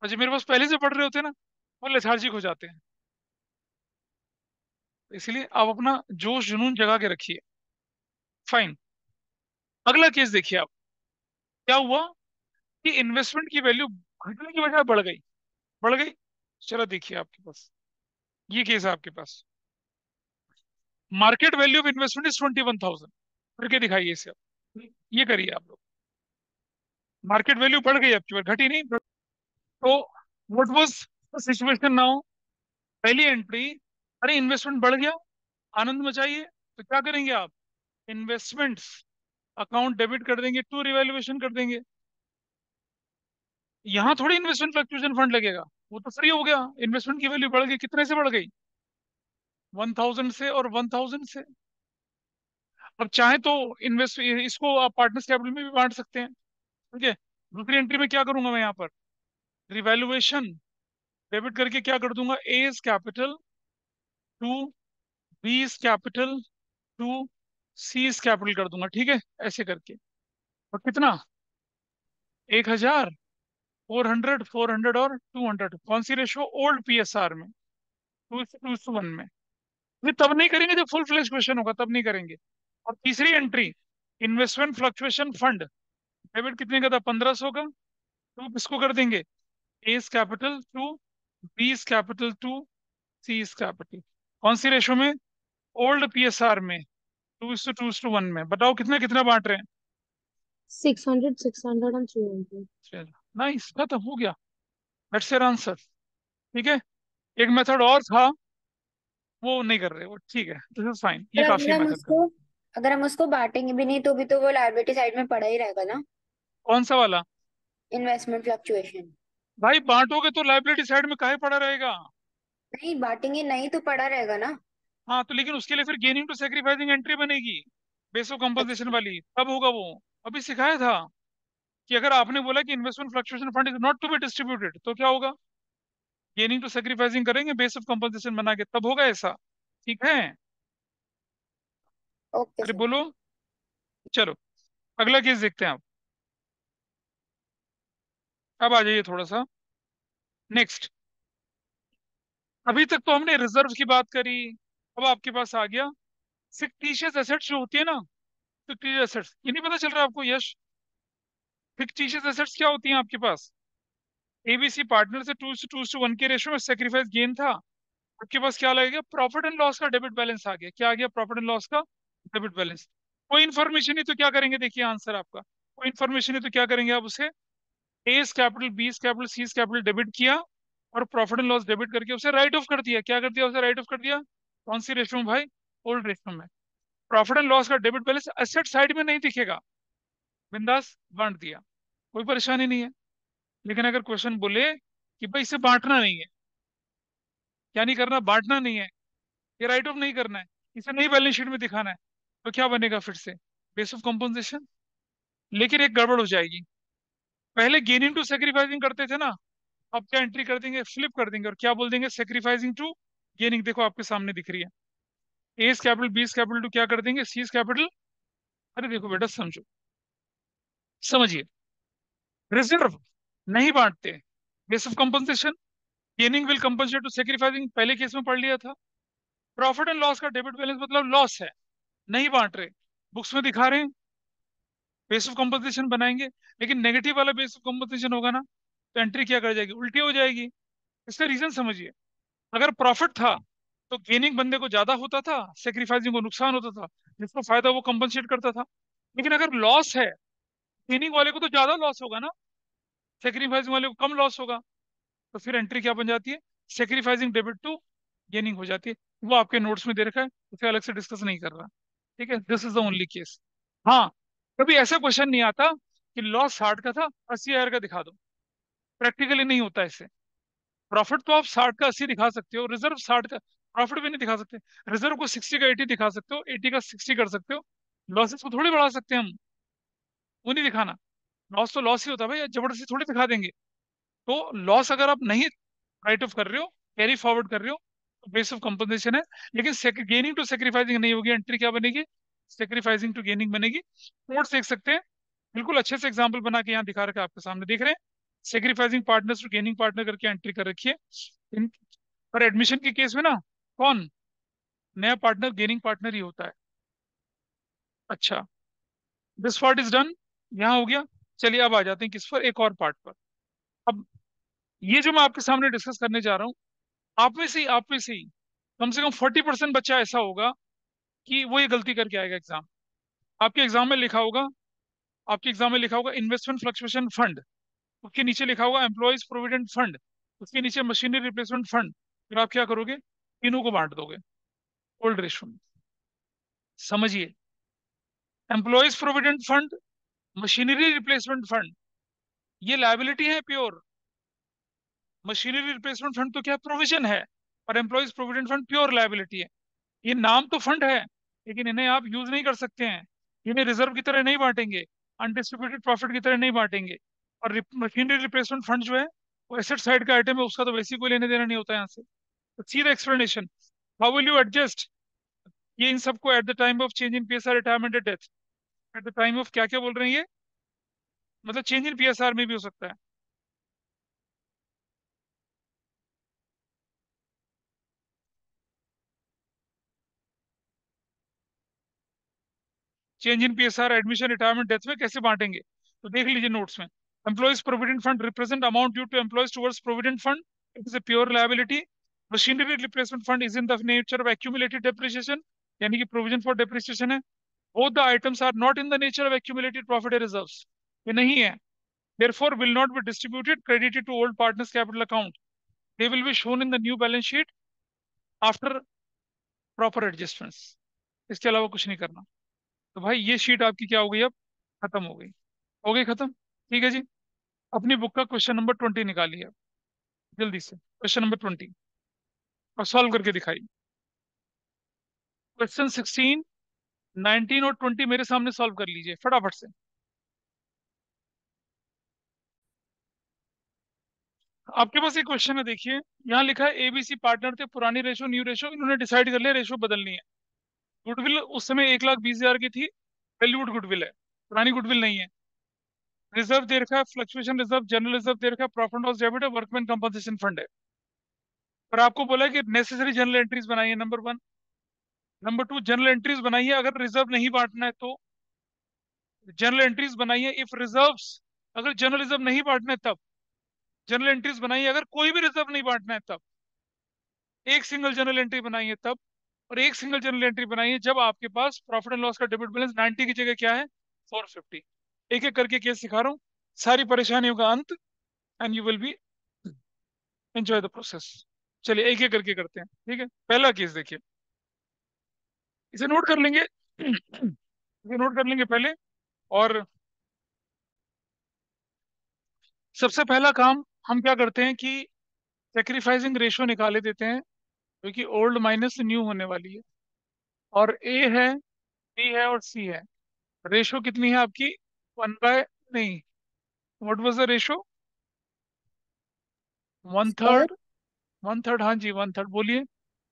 और जो मेरे पास पहले से पढ़ रहे होते हैं ना, वो लेथार्जिक हो जाते हैं। इसलिए आप अपना जोश जुनून जगा के रखिए। फाइन, अगला केस देखिए आप। क्या हुआ कि इन्वेस्टमेंट की वैल्यू घटने की बजाय बढ़ गई, बढ़ गई। चलो देखिए आपके पास ये केस है आपके पास। Market value of investment is 21,000, करके दिखाइए इसे आप। ये करिए आप लोग। मार्केट वैल्यू बढ़ गई आपकी बार, घटी नहीं। तो what was the situation now? पहली एंट्री, अरे इन्वेस्टमेंट बढ़ गया, आनंद मचाइए। तो क्या करेंगे आप? इन्वेस्टमेंट्स अकाउंट डेबिट कर देंगे, टू रिवैल्यूएशन कर देंगे। यहाँ थोड़ी इन्वेस्टमेंट फ्लक्चुएशन फंड लगेगा, वो तो फ्री हो गया। इन्वेस्टमेंट की वैल्यू बढ़ गई, कितने से बढ़ गई? 1,000 से और 1,000 से। अब चाहे तो इन्वेस्ट इसको आप पार्टनर्स कैपिटल में भी बांट सकते हैं। ठीक है, दूसरी एंट्री में क्या करूंगा मैं यहाँ पर? रिवैल्यूएशन डेबिट करके क्या कर दूंगा? A is capital to, B is capital to, C is capital कर दूंगा। ठीक है, ऐसे करके। और कितना? 1,000, 400, 400 और 200, कौन सी रेशो? ओल्ड PSR में, 2:1 में। ये तब नहीं करेंगे जब फुल फ्लेज क्वेश्चन होगा, तब नहीं करेंगे। और तीसरी entry, investment fluctuation fund debit कितने का था? 1500 का। तो किसको कर देंगे? A is capital to, B is capital to, C is capital, कौन सी रेशो में? ओल्ड PSR में, 2:2:1 में। बताओ कितना कितना बांट रहे हैं? 600, 600 and 300। नाइस, खत्म हो गया। That's your answer. ठीक है, एक मेथड और था, वो नहीं कर रहे वो। ठीक है, दिस इज फाइन, ये पर काफी है मेथड का। अगर हम उसको बांटेंगे भी नहीं तो भी तो वो लायबिलिटी साइड में पड़ा ही रहेगा ना, कौन सा वाला? Investment fluctuation. भाई बांटोगे तो लाइबिलिटी साइड में काहे पड़ा रहेगा? नहीं बांटेंगे नहीं तो पड़ा रहेगा ना। हाँ, तो लेकिन उसके लिए फिर गेनिंग टू सेक्रीफाइसिंग एंट्री बनेगी, बेस ऑफ कंपनसेशन अच्छा। वाली, तब होगा वो। अभी सिखाया था कि अगर आपने बोला कि investment fluctuation fund is not to be distributed, तो क्या होगा? गेनिंग टू सेक्रीफाइसिंग करेंगे बेस ऑफ कंपनसेशन बना के, तब होगा ऐसा। ठीक है? ओके अरे सर। बोलो। चलो अगला केस देखते हैं आप। अब आ जाइए थोड़ा सा नेक्स्ट। अभी तक तो हमने रिजर्व की बात करी, अब आपके पास आ गया फिक्टिशियस एसेट्स जो होती है ना। फिक्टिशियस एसेट्स, ये नहीं पता चल रहा आपको यश? फिक्टिशियस एसेट्स क्या होती हैं आपके पास? एबीसी पार्टनर से 2:1 के रेशियो में सेक्रीफाइस गेन था। आपके पास क्या लगेगा? प्रॉफिट एंड लॉस का डेबिट बैलेंस आ गया। क्या आ गया? प्रॉफिट एंड लॉस का डेबिट बैलेंस। कोई इन्फॉर्मेशन नहीं तो क्या करेंगे? देखिए आंसर आपका, कोई इन्फॉर्मेशन नहीं तो क्या करेंगे आप उसे? S capital, B's capital, C's capital debit किया, और प्रॉफिट एंड लॉस डेबिट करके उसे राइट ऑफ कर दिया। क्या कर दिया? उसे राइट ऑफ कर दिया। कौन सी रेशियो में भाई? ओल्ड रेशियो में। प्रॉफिट एंड लॉस का डेबिट बैलेंस एसेट साइड में नहीं दिखेगा, बिंदास बांट दिया, कोई परेशानी नहीं है। लेकिन अगर क्वेश्चन बोले कि भाई इसे बांटना नहीं है, क्या नहीं करना? बांटना नहीं है, ये राइट ऑफ नहीं करना है, इसे नहीं बैलेंस शीट में दिखाना है, तो क्या बनेगा फिर से? Base of compensation. लेकिन एक गड़बड़ हो जाएगी। पहले गेनिंग टू सेक्रीफाइसिंग करते थे ना, अब क्या एंट्री कर देंगे? फ्लिप कर देंगे और क्या बोल देंगे? Sacrificing to gaining. देखो आपके सामने दिख रही है, A's capital B's capital to क्या कर देंगे? C's capital. अरे देखो बेटा समझो, समझिए। रिजर्व नहीं बांटते, base of compensation. Gaining will compensate to sacrificing, पहले केस में पढ़ लिया था। प्रॉफिट एंड लॉस का डेबिट बैलेंस मतलब लॉस है, नहीं बांट रहे, बुक्स में दिखा रहे हैं, बेस ऑफ कंपनसेशन बनाएंगे। लेकिन नेगेटिव वाला बेस ऑफ कंपनसेशन होगा ना, तो एंट्री क्या कर जाएगी? उल्टी हो जाएगी। इसका रीजन समझिए। अगर प्रॉफिट था तो गेनिंग बंदे को ज्यादा होता था, सेक्रीफाइसिंग को नुकसान होता था, जिसको फायदा वो कंपनसेट करता था। लेकिन अगर लॉस है, गेनिंग वाले को तो ज्यादा लॉस होगा ना, सेक्रीफाइसिंग वाले को कम लॉस होगा। तो फिर एंट्री क्या बन जाती है? सेक्रीफाइसिंग डेबिट टू गेनिंग हो जाती है। वो आपके नोट्स में दे रखा है, उसे अलग से डिस्कस नहीं कर रहा। ठीक है, this is the only case. हाँ, कभी ऐसा क्वेश्चन नहीं आता कि लॉस 60 का था, 80,000 का दिखा दो। प्रैक्टिकली नहीं होता ऐसे। प्रॉफिट तो आप 60 का 80 दिखा सकते हो, रिजर्व 60 का प्रॉफिट भी नहीं दिखा सकते। रिजर्व को 60 का 80 दिखा सकते हो, 80 का 60 कर सकते हो। लॉसेस को थोड़ी बढ़ा सकते हैं हम, वो नहीं दिखाना। लॉस तो लॉस ही होता है भाई, जबरदस्ती थोड़ी दिखा देंगे। तो लॉस अगर आप नहीं राइट ऑफ कर रहे हो, कैरी फॉरवर्ड कर रहे हो, तो बेस ऑफ कंपनसेशन है। लेकिन गेनिंग टू सेक्रीफाइसिंग नहीं होगी, एंट्री क्या बनेगी? सेक्रीफाइसिंग टू गेनिंग बनेगी। नोट्स देख सकते हैं, बिल्कुल अच्छे से एग्जाम्पल बना के यहाँ दिखा रखा है, आपके सामने देख रहे हैं। Sacrificing partners to gaining partner करके एंट्री कर रखी है। इन पर एडमिशन के केस में ना, कौन नया पार्टनर? गेनिंग पार्टनर ही होता है। अच्छा, दिस पार्ट इज डन, यहाँ हो गया। चलिए अब आ जाते हैं किस पर? एक और पार्ट पर। अब ये जो मैं आपके सामने डिस्कस करने जा रहा हूँ, आप में से ही कम से कम 40% बच्चा ऐसा होगा कि वो ये गलती करके आएगा एग्जाम। आपके एग्जाम में लिखा होगा, आपके एग्जाम में लिखा होगा इन्वेस्टमेंट फ्लक्चुएशन फंड, उसके नीचे लिखा होगा एम्प्लॉयज प्रोविडेंट फंड, उसके नीचे मशीनरी रिप्लेसमेंट फंड। फिर आप क्या करोगे? तीनों को बांट दोगे ओल्ड रेशियो में। समझिए, employees provident fund, machinery replacement fund, ये लायबिलिटी है प्योर। मशीनरी रिप्लेसमेंट फंड तो क्या प्रोविजन है, और employees provident fund pure liability है। ये नाम तो फंड है, लेकिन इन्हें आप यूज नहीं कर सकते हैं। इन्हें रिजर्व की तरह नहीं बांटेंगे, अनडिस्ट्रीब्यूटेड प्रॉफिट की तरह नहीं बांटेंगे। और मशीनरी रिप्लेसमेंट फंड जो है, वो एसेट साइड का आइटम है, उसका तो वैसे ही कोई लेने देना नहीं होता है यहाँ से। तो सीधा explanation, how will you adjust ये इन सबको at the time of change in PSR, retirement at death. At the time of क्या क्या बोल रहे हैं ये? मतलब चेंज इन पीएसआर में भी हो सकता है। Change in PSR, admission, retirement, death में कैसे बांटेंगे? तो देख लीजिए नोट्स में। Employees provident fund represent amount due to employees towards provident fund, it is a pure liability. Machinery replacement fund is in the nature of accumulated depreciation, यानी कि provision for depreciation है। Both the items are not in the nature of accumulated profit and reserves, ये नहीं है। therefore will not be distributed credited to old partners capital account, they will be shown in the new balance sheet after proper adjustments। इसके अलावा कुछ नहीं करना। तो भाई ये शीट आपकी क्या हो गई? अब खत्म हो गई। हो गई खत्म। ठीक है जी। अपनी बुक का क्वेश्चन नंबर 20 निकालिए आप, जल्दी से क्वेश्चन नंबर 20 और सॉल्व करके दिखाइए। क्वेश्चन 16, 19 और 20 मेरे सामने सॉल्व कर लीजिए फटाफट से। आपके पास एक क्वेश्चन है, देखिए यहाँ लिखा है एबीसी पार्टनर थे, पुरानी रेशो न्यू रेशो, इन्होंने डिसाइड कर लिया रेशो बदलनी है। गुडविल उस समय 1,20,000 की थी, वैल्यूड गुडविल है, पुरानी गुडविल नहीं है। रिजर्व दे रखा है, फ्लक्चुएशन रिजर्व, जनरल रिजर्व दे रखा है, प्रॉफिट एंड लॉस डेबिट है, वर्कमैन कंपनसेशन फंड है। पर आपको बोला है कि नेसेसरी जनरल एंट्रीज बनाइए, number one. Number two, general entries बनाइए अगर रिजर्व नहीं बांटना है तो। जनरल एंट्रीज बनाइए इफ रिजर्व्स, अगर जनरल रिजर्व नहीं बांटना है तब। जनरल एंट्रीज बनाइए अगर कोई भी रिजर्व नहीं बांटना है तब। एक सिंगल जनरल एंट्री बनाइए तब। और एक सिंगल जनरल एंट्री बनाइए जब आपके पास प्रॉफिट एंड लॉस का डेबिट बैलेंस 90 की जगह क्या है, 450। एक एक करके केस सिखा रहा हूँ, सारी परेशानियों का अंत, and you will be enjoy the process. चलिए एक एक करके करते हैं, ठीक है। पहला केस देखिए, इसे नोट कर लेंगे इसे नोट कर लेंगे पहले। और सबसे पहला काम हम क्या करते हैं कि सेक्रीफाइसिंग रेशो निकाले देते हैं, जो कि ओल्ड माइनस न्यू होने वाली है। और ए है, बी है और सी है। रेशो कितनी है आपकी, 1 बाय, नहीं, what was the ratio, 1/3। Sir 1/3, हाँ जी 1/3, बोलिए।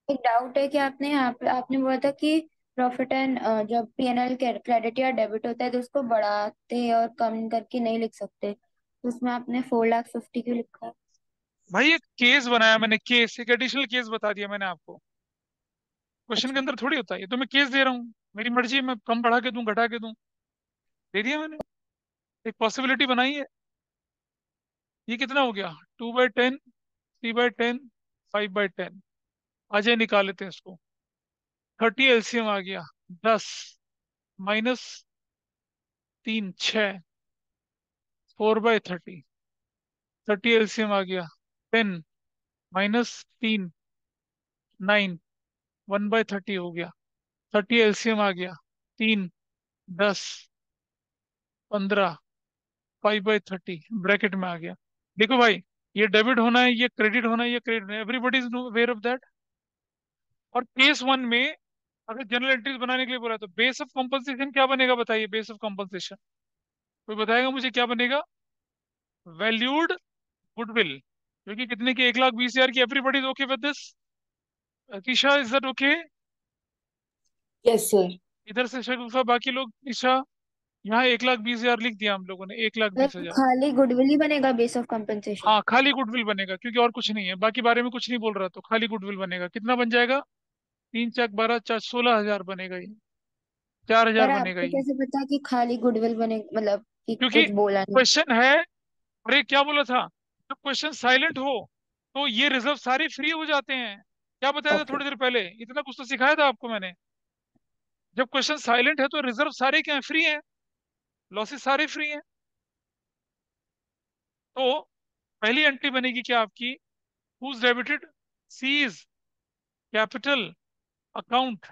एक डाउट है कि आपने यहाँ पे आपने बोला था कि प्रॉफिट एंड जब पीएनएल क्रेडिट या डेबिट होता है तो उसको बढ़ाते और कम करके नहीं लिख सकते, तो उसमें आपने 4,50,000 क्यों लिखा है? भाई एक केस बनाया मैंने, केस, एक एडिशनल केस बता दिया मैंने आपको। क्वेश्चन के अच्छा। अंदर थोड़ी होता है, ये तो मैं केस दे रहा हूँ, मेरी मर्जी है, मैं कम बढ़ा के दूं घटा के दूं, दे दिया मैंने, एक पॉसिबिलिटी बनाई है। ये कितना हो गया, 2/10, 3/10, 5/10। अजय निकाल लेते हैं इसको। 30 एलसीएम आ गया, 10 माइनस 3, 6, 4/30। 30 एलसीएम आ गया, 10 -3, 9, 1/30 हो गया। 30 एलसीएम आ गया, 3, 10, 15, 5/30 ब्रैकेट में आ गया। देखो भाई, ये डेबिट होना है, ये क्रेडिट होना है, ये क्रेडिट होना है, everybody is aware of that. और केस वन में अगर जनरल एंट्रीज बनाने के लिए बोला तो बेस ऑफ कॉम्पनसेशन क्या बनेगा, बताइए बेस ऑफ कॉम्पनसेशन, कोई बताएगा मुझे क्या बनेगा। वैल्यूड गुडविल, जो कि कितने की, 1,20,000 की। Everybody is okay with this, Isha is that okay. Yes sir. इधर से शगुफा, बाकी लोग, ईशा। यहाँ 1,20,000 लिख दिया हम लोगों ने, 1,20,000। खाली गुडविल ही बनेगा बेस ऑफ कंपनसेशन? हाँ खाली गुडविल बनेगा, क्योंकि और कुछ नहीं है, बाकी बारे में कुछ नहीं बोल रहा, तो खाली गुडविल बनेगा। कितना बन जाएगा, 3×4 = 12, 16,000 बनेगा ये, 4,000 पर बनेगा आपको ये। कैसे पता कि खाली गुडविल बने, मतलब कि क्योंकि कुछ बोला नहीं? क्वेश्चन है, अरे क्या बोला था, जब क्वेश्चन साइलेंट हो तो ये रिजर्व सारे फ्री हो जाते हैं। क्या बताया था ओके। थोड़ी देर पहले, इतना कुछ तो सिखाया था आपको मैंने। जब क्वेश्चन साइलेंट है तो रिजर्व सारे क्या है, फ्री है, लॉसेस सारे फ्री हैं। तो पहली एंट्री बनेगी क्या आपकी, whose debited, C's capital account.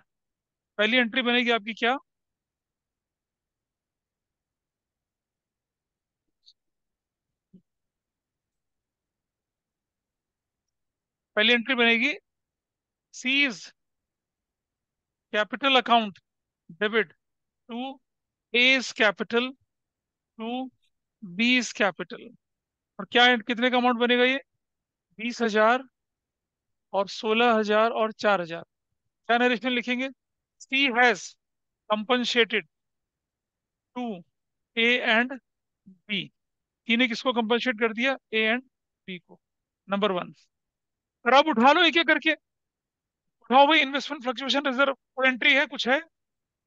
पहली एंट्री बनेगी आपकी क्या, पहली एंट्री बनेगी C's capital account debit to A's capital to B's capital. और क्या कितने का अमाउंट बनेगा ये, 20,000 और 16,000 और 4,000। क्या नरेशन लिखेंगे, C has compensated to A and B. C ने किसको कंपनसेट कर दिया, ए एंड बी को, नंबर वन। और अब उठा लो एक एक करके, उठाओ भाई। इन्वेस्टमेंट फ्लक्चुएशन रिजर्व एंट्री है, कुछ है,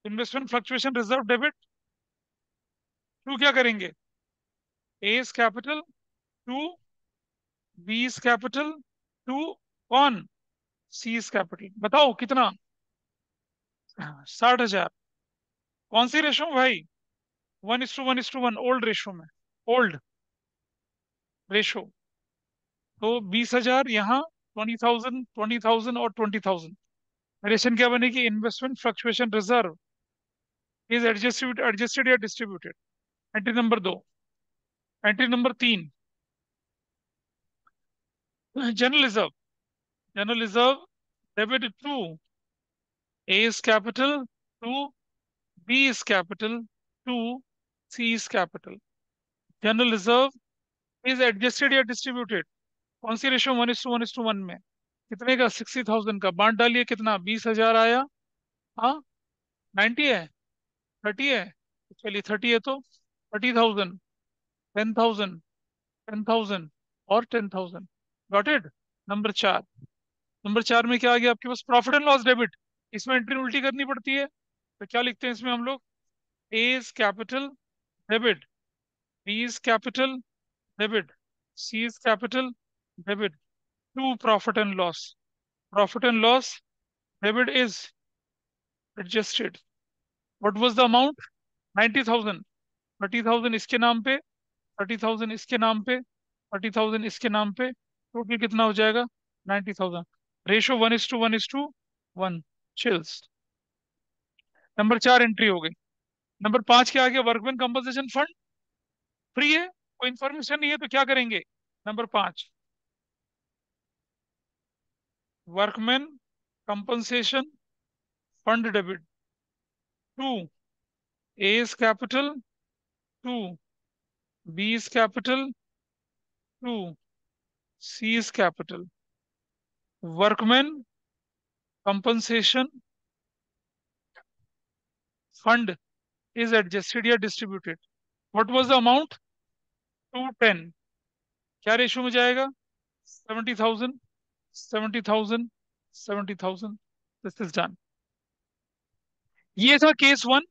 investment fluctuation reserve debit to, क्या करेंगे, A's capital to B's capital to कौन, सीज कैपिटल। बताओ कितना, 60,000। कौन सी रेशो में भाई, 1:1:1, ओल्ड रेशो में, ओल्ड रेशो। तो 20,000 यहाँ, 20,000, 20,000 और 20,000। रेशन क्या बनेगी, investment fluctuation reserve is adjusted या distributed. Entry number 2। Entry number 3, general reserve. General reserve debit to A is capital to B is capital to C is capital. General reserve is adjusted या distributed, कौन सी ratio, 1:1:1 में? कितने का? 60,000 का। बांट डालिए, कितना? 20,000 आया। हाँ, 90 है, 30 है, चलिए 30 है तो 30,000, 10,000, 10,000 और 10,000। Got it. नंबर 4। नंबर 4 में क्या आ गया आपके पास? Profit and loss debit. इसमें एंट्री उल्टी करनी पड़ती है, तो क्या लिखते हैं इसमें हम लोग? A is capital debit, B is capital debit, C is capital debit to profit and loss. Profit and loss debit is adjusted. What was the amount? 90,000। 30,000 इसके नाम पे, 30,000 इसके नाम पे, 30,000 इसके नाम पे, टोटल कितना हो जाएगा? 90,000। रेशो 1:1:1। चिल्स। नंबर 4 एंट्री हो गई। नंबर 5 क्या आ गया? Workman compensation fund. फ्री है, कोई इंफॉर्मेशन नहीं है, तो क्या करेंगे? Number 5, workman compensation fund debit to A is capital, to B is capital, to C is capital. Workman compensation fund is adjusted या distributed. What was the amount? 210। क्या ratio में जाएगा? 70,000, 70,000, 70,000। This is done. ये था case 1।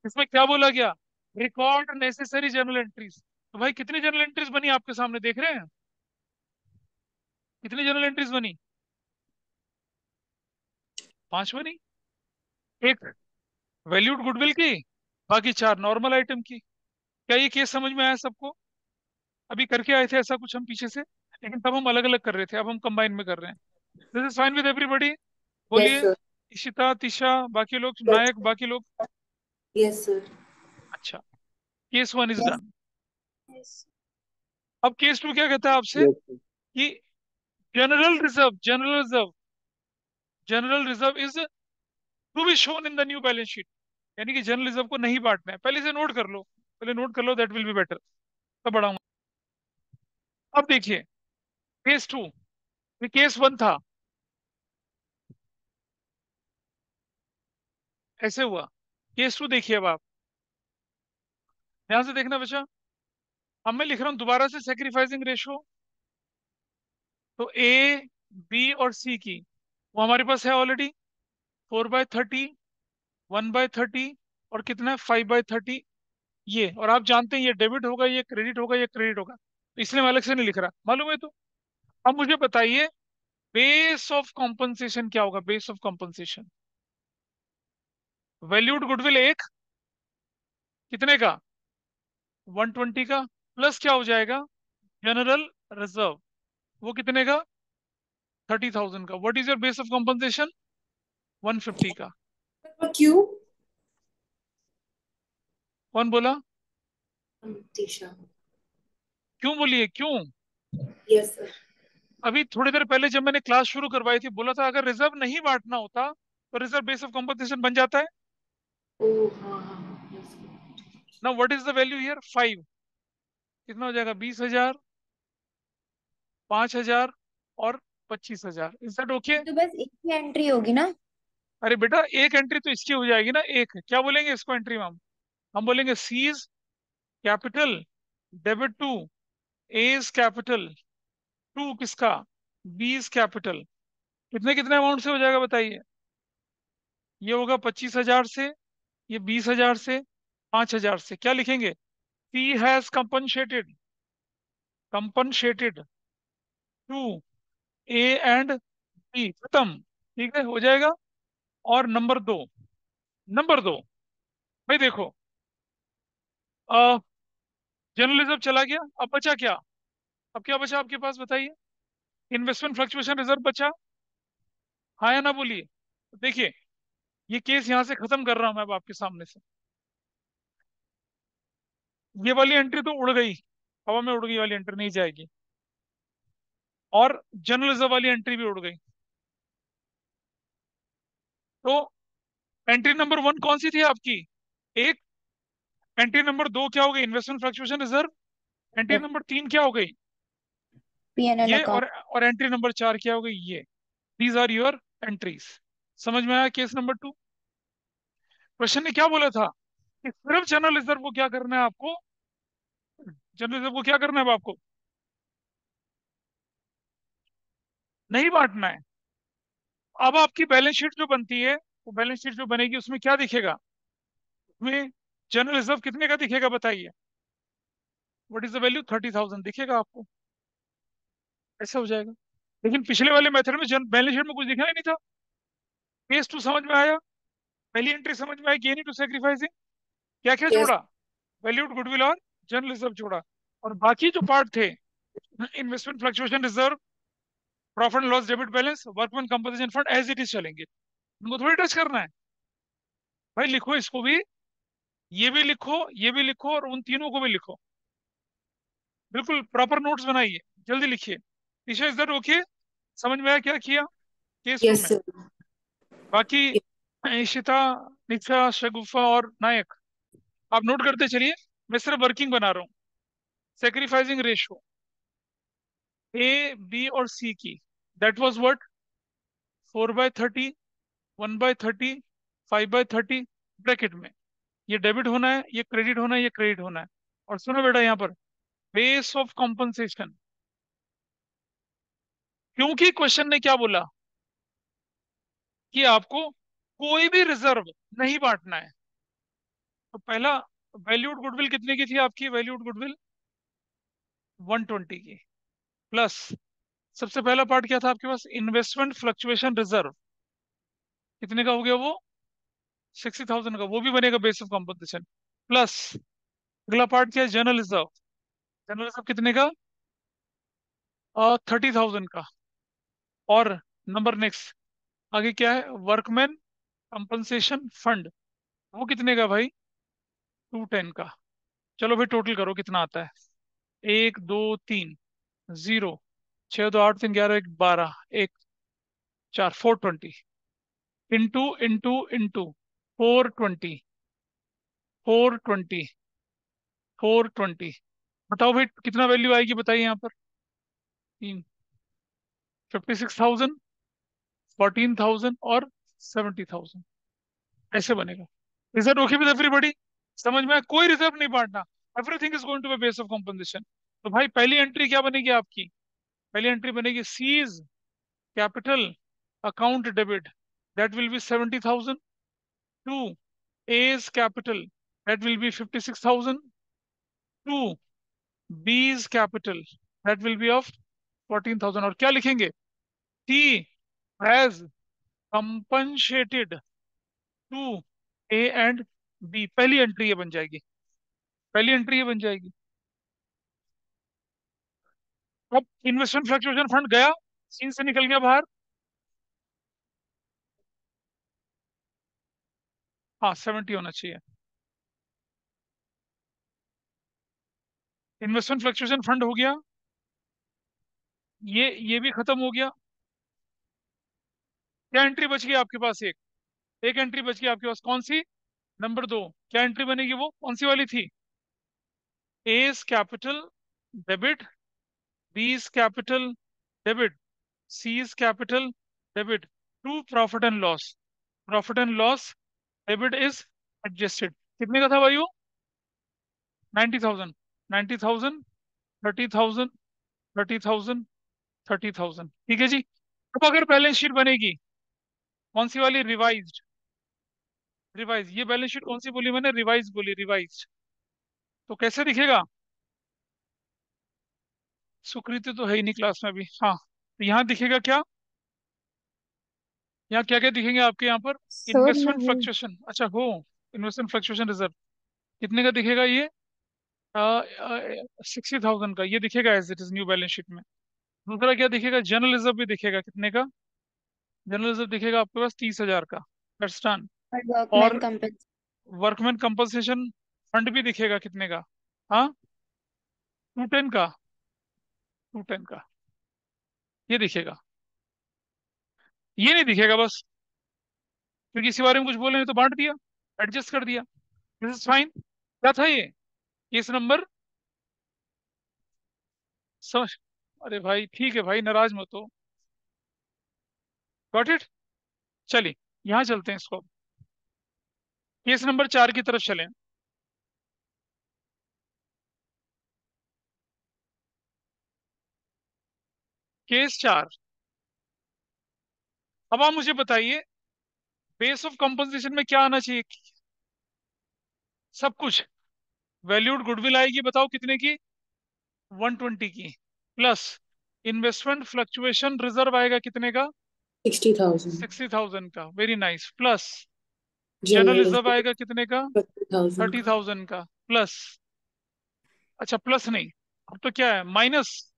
इसमें क्या बोला गया? Record necessary journal entries. तो भाई कितनी जर्नल एंट्रीज बनी आपके सामने देख रहे हैं? कितनी जर्नल एंट्रीज बनी? 5 बनी। एक वैल्यूड गुडविल की, बाकी 4 नॉर्मल आइटम की। क्या ये केस समझ में आया सबको? अभी करके आए थे ऐसा कुछ हम पीछे से, लेकिन तब हम अलग अलग कर रहे थे, अब हम कंबाइन में कर रहे हैं। This is fine with everybody? Yes बोलिए। सर। इशिता, तिशा, बाकी लोग, नायक, बाकी लोग। Yes sir. अच्छा, case 1 is yes. Done. Yes. अब केस 2 क्या कहता है आपसे? Yes sir. कि general reserve, general reserve is to be shown in the new balance sheet. यानी कि जनरल रिजर्व को नहीं बांटना है, पहले से नोट कर लो, पहले नोट कर लो, दैट विल बी बेटर। तब बढ़ाऊंगा। अब देखिए केस 2, ये केस 1 था, ऐसे हुआ। केस 2 देखिए अब आप ध्यान से देखना बच्चा। अब मैं लिख रहा हूं दोबारा से सेक्रीफाइसिंग रेशो। तो ए, बी और सी की, वो हमारे पास है ऑलरेडी। 4/30, 1/30 और कितना है? 5/30। ये, और आप जानते हैं ये डेबिट होगा, ये क्रेडिट होगा, ये क्रेडिट होगा, तो इसलिए मैं अलग से नहीं लिख रहा, मालूम है तो। अब मुझे बताइए बेस ऑफ कॉम्पनसेशन क्या होगा? Base of compensation, valued goodwill 1, कितने का? 120 का, प्लस क्या हो जाएगा? जनरल रिजर्व, वो कितने का? 30,000 का। What is your base of compensation? 150 का। क्यों? कौन बोला? तीशा। क्यों बोलिए, क्यों? Yes sir. अभी थोड़ी देर पहले जब मैंने क्लास शुरू करवाई थी, बोला था अगर रिजर्व नहीं बांटना होता तो रिजर्व बेस ऑफ कॉम्पनसेशन बन जाता है। ओह हाँ हाँ यस सर। ना, what is the value here? 5। कितना हो जाएगा? 20,000, 5,000 और 25,000। Is that okay? ये तो बस एक ही एंट्री होगी ना? अरे बेटा, एक एंट्री तो इसकी हो जाएगी ना। एक क्या बोलेंगे इसको एंट्री में? हम बोलेंगे C's capital debit to A's capital, to किसका? B's capital. कितने कितने अमाउंट से हो जाएगा बताइए? ये होगा 25,000 से, ये 20,000 से, 5,000 से। क्या लिखेंगे? C has compensated, compensated to A and B. खत्म। ठीक है, हो जाएगा। और नंबर दो भाई देखो, जर्नलिज्म चला गया, अब बचा क्या? अब क्या बचा आपके पास बताइए? इन्वेस्टमेंट फ्लक्चुएशन रिजर्व बचा। हाँ या ना बोलिए। तो देखिए, ये केस यहां से खत्म कर रहा हूं मैं अब आपके सामने से। ये वाली एंट्री तो उड़ गई, हवा में उड़ गई, वाली एंट्री नहीं जाएगी। और जर्नलिज्म वाली एंट्री भी उड़ गई। तो एंट्री नंबर 1 कौन सी थी आपकी? एक। एंट्री नंबर 2 क्या हो गई? Investment fluctuation reserve. Entry number 3 क्या हो गई? पीएनएल ये अकाउंट। और एंट्री नंबर 4 क्या होगी, ये। These are your entries. समझ में आया केस नंबर 2? क्वेश्चन ने क्या बोला था कि सिर्फ जनरल रिजर्व को क्या करना है आपको, जनरल रिजर्व को क्या करना है आपको, नहीं बांटना है। अब आपकी बैलेंस शीट जो बनती है, वो बैलेंस शीट जो बनेगी उसमें क्या दिखेगा, उसमें जनरल रिजर्व कितने का दिखेगा बताइए। व्हाट इज द वैल्यू, 30,000 दिखेगा आपको। ऐसा हो जाएगा। लेकिन पिछले वाले मेथड में बैलेंस शीट में कुछ दिखा ही नहीं था। केस टू समझ में आया, पहली एंट्री समझ में आई, गेन टू सेक्रीफाइसिंग। क्या क्या यस। जोड़ा, वैल्यूड गुडविल और जनरल रिजर्व जोड़ा। और बाकी जो पार्ट थे, investment fluctuation reserve, profit and loss debit balance, workman compensation fund, as it is चलेंगे। उनको थोड़ी टच करना है। भाई लिखो इसको भी, ये भी लिखो, ये भी लिखो, और उन तीनों को भी लिखो। बिल्कुल प्रॉपर नोट्स बनाइए, जल्दी लिखिए। Isha, is that okay? समझ में आया क्या किया केस टू यस में? सर। बाकी इशिता, निशा, शगुफा और नायक, आप नोट करते चलिए। मैं सिर्फ वर्किंग बना रहा हूँ। सेक्रीफाइसिंग रेशो ए, बी और सी की, दैट वाज व्हाट, 4/30, 1/30, 5/30, ब्रैकेट में। ये डेबिट होना है, ये क्रेडिट होना है, ये क्रेडिट होना है। और सुनो बेटा यहाँ पर, बेस ऑफ कॉम्पनसेशन। क्योंकि क्वेश्चन ने क्या बोला कि आपको कोई भी रिजर्व नहीं बांटना है। तो पहला, वैल्यूड गुडविल कितने की थी आपकी, वैल्यूड गुडविल 120 की, प्लस सबसे पहला पार्ट क्या था आपके पास, इन्वेस्टमेंट फ्लक्चुएशन रिजर्व, कितने का हो गया वो, 60,000 का, वो भी बनेगा बेस ऑफ कॉम्पनसेशन। प्लस अगला पार्ट क्या है, जनरल रिजर्व। जनरल रिजर्व कितने का, 30,000 का। और नंबर नेक्स्ट, आगे क्या है, वर्कमैन कंपनसेशन फंड, वो कितने का भाई, 210 का। चलो भाई टोटल करो कितना आता है, 1 2 3 0, 6 2 8 3 11 1 12, 1 4, 420, इंटू इंटू इंटू 420, 420, 420। बताओ भाई कितना वैल्यू आएगी, बताइए यहाँ पर। तीन, 56,000, 14,000 और 70,000, ऐसे बनेगा। Reserve okay with everybody? समझ में आया? कोई रिजर्व नहीं बांटना, everything is going to be base of compensation. तो भाई पहली एंट्री क्या बनेगी आपकी, पहली एंट्री बनेगी C's capital account debit, that will be 70,000। To, A's capital, that will be 56,000। To, B's capital, that will be of 14,000। और क्या लिखेंगे, T has compensated to A and B. पहली एंट्री ये बन जाएगी, पहली एंट्री ये बन जाएगी। अब इन्वेस्टमेंट फ्लक्चुएशन फंड गया, सीन से निकल गया बाहर। हाँ 70 होना चाहिए। इन्वेस्टमेंट फ्लक्चुएशन फंड हो गया, ये भी खत्म हो गया। क्या एंट्री बच गई आपके पास, एक एक एंट्री बच गई आपके पास, कौन सी, नंबर 2। क्या एंट्री बनेगी, वो कौन सी वाली थी, A's capital debit, B's capital debit, C's capital debit, to profit and loss. Profit and loss debit is adjusted. कितने का था भाई वो, 90,000, 90,000, 30,000, 30,000, 30,000। ठीक है जी। अब अगर बैलेंस शीट बनेगी, कौन सी वाली, रिवाइज्ड, रिवाइज। ये बैलेंस शीट कौन सी बोली मैंने, रिवाइज बोली, रिवाइज। तो कैसे दिखेगा, सुकृति तो है ही नहीं क्लास में अभी, हाँ। तो यहाँ दिखेगा क्या, यहाँ क्या क्या दिखेंगे आपके यहाँ पर, सर मैं इन्वेस्टमेंट हूँ। फ्लक्चुएशन, अच्छा हो, इन्वेस्टमेंट फ्लक्चुएशन रिजर्व कितने का दिखेगा ये, 60,000 का, ये दिखेगा as it is new balance sheet में। दूसरा क्या दिखेगा, जनरल रिजर्व भी दिखेगा, कितने का, जनरल रिजर्व दिखेगा आपके पास 30,000 का, दैट्स डन। और वर्कमैन और कंपन। वर्कमैन कंपनसेशन फंड भी दिखेगा कितने का, हाँ, 210 का, 210 का, ये दिखेगा। ये नहीं दिखेगा बस, क्योंकि इसी बारे में कुछ बोले नहीं तो बांट दिया, एडजस्ट कर दिया, दिस इज फाइन। क्या था ये केस नंबर, समझ, अरे भाई ठीक है भाई, नाराज मत हो। Got it. चलिए यहाँ चलते हैं इसको। केस नंबर 4 की तरफ चलें। केस 4। अब आप मुझे बताइए, बेस ऑफ कंपनसेशन में क्या आना चाहिए? सब कुछ। वैल्यूड गुडविल आएगी, बताओ कितने की? 120 की। प्लस इन्वेस्टमेंट फ्लक्चुएशन रिजर्व आएगा कितने का? 60,000। 60,000 का। Very nice. Plus general general reserve insurance आएगा कितने का? 30,000 थर्टी का। थाउजेंड का। प्लस, अच्छा प्लस नहीं, अब तो क्या है, माइनस।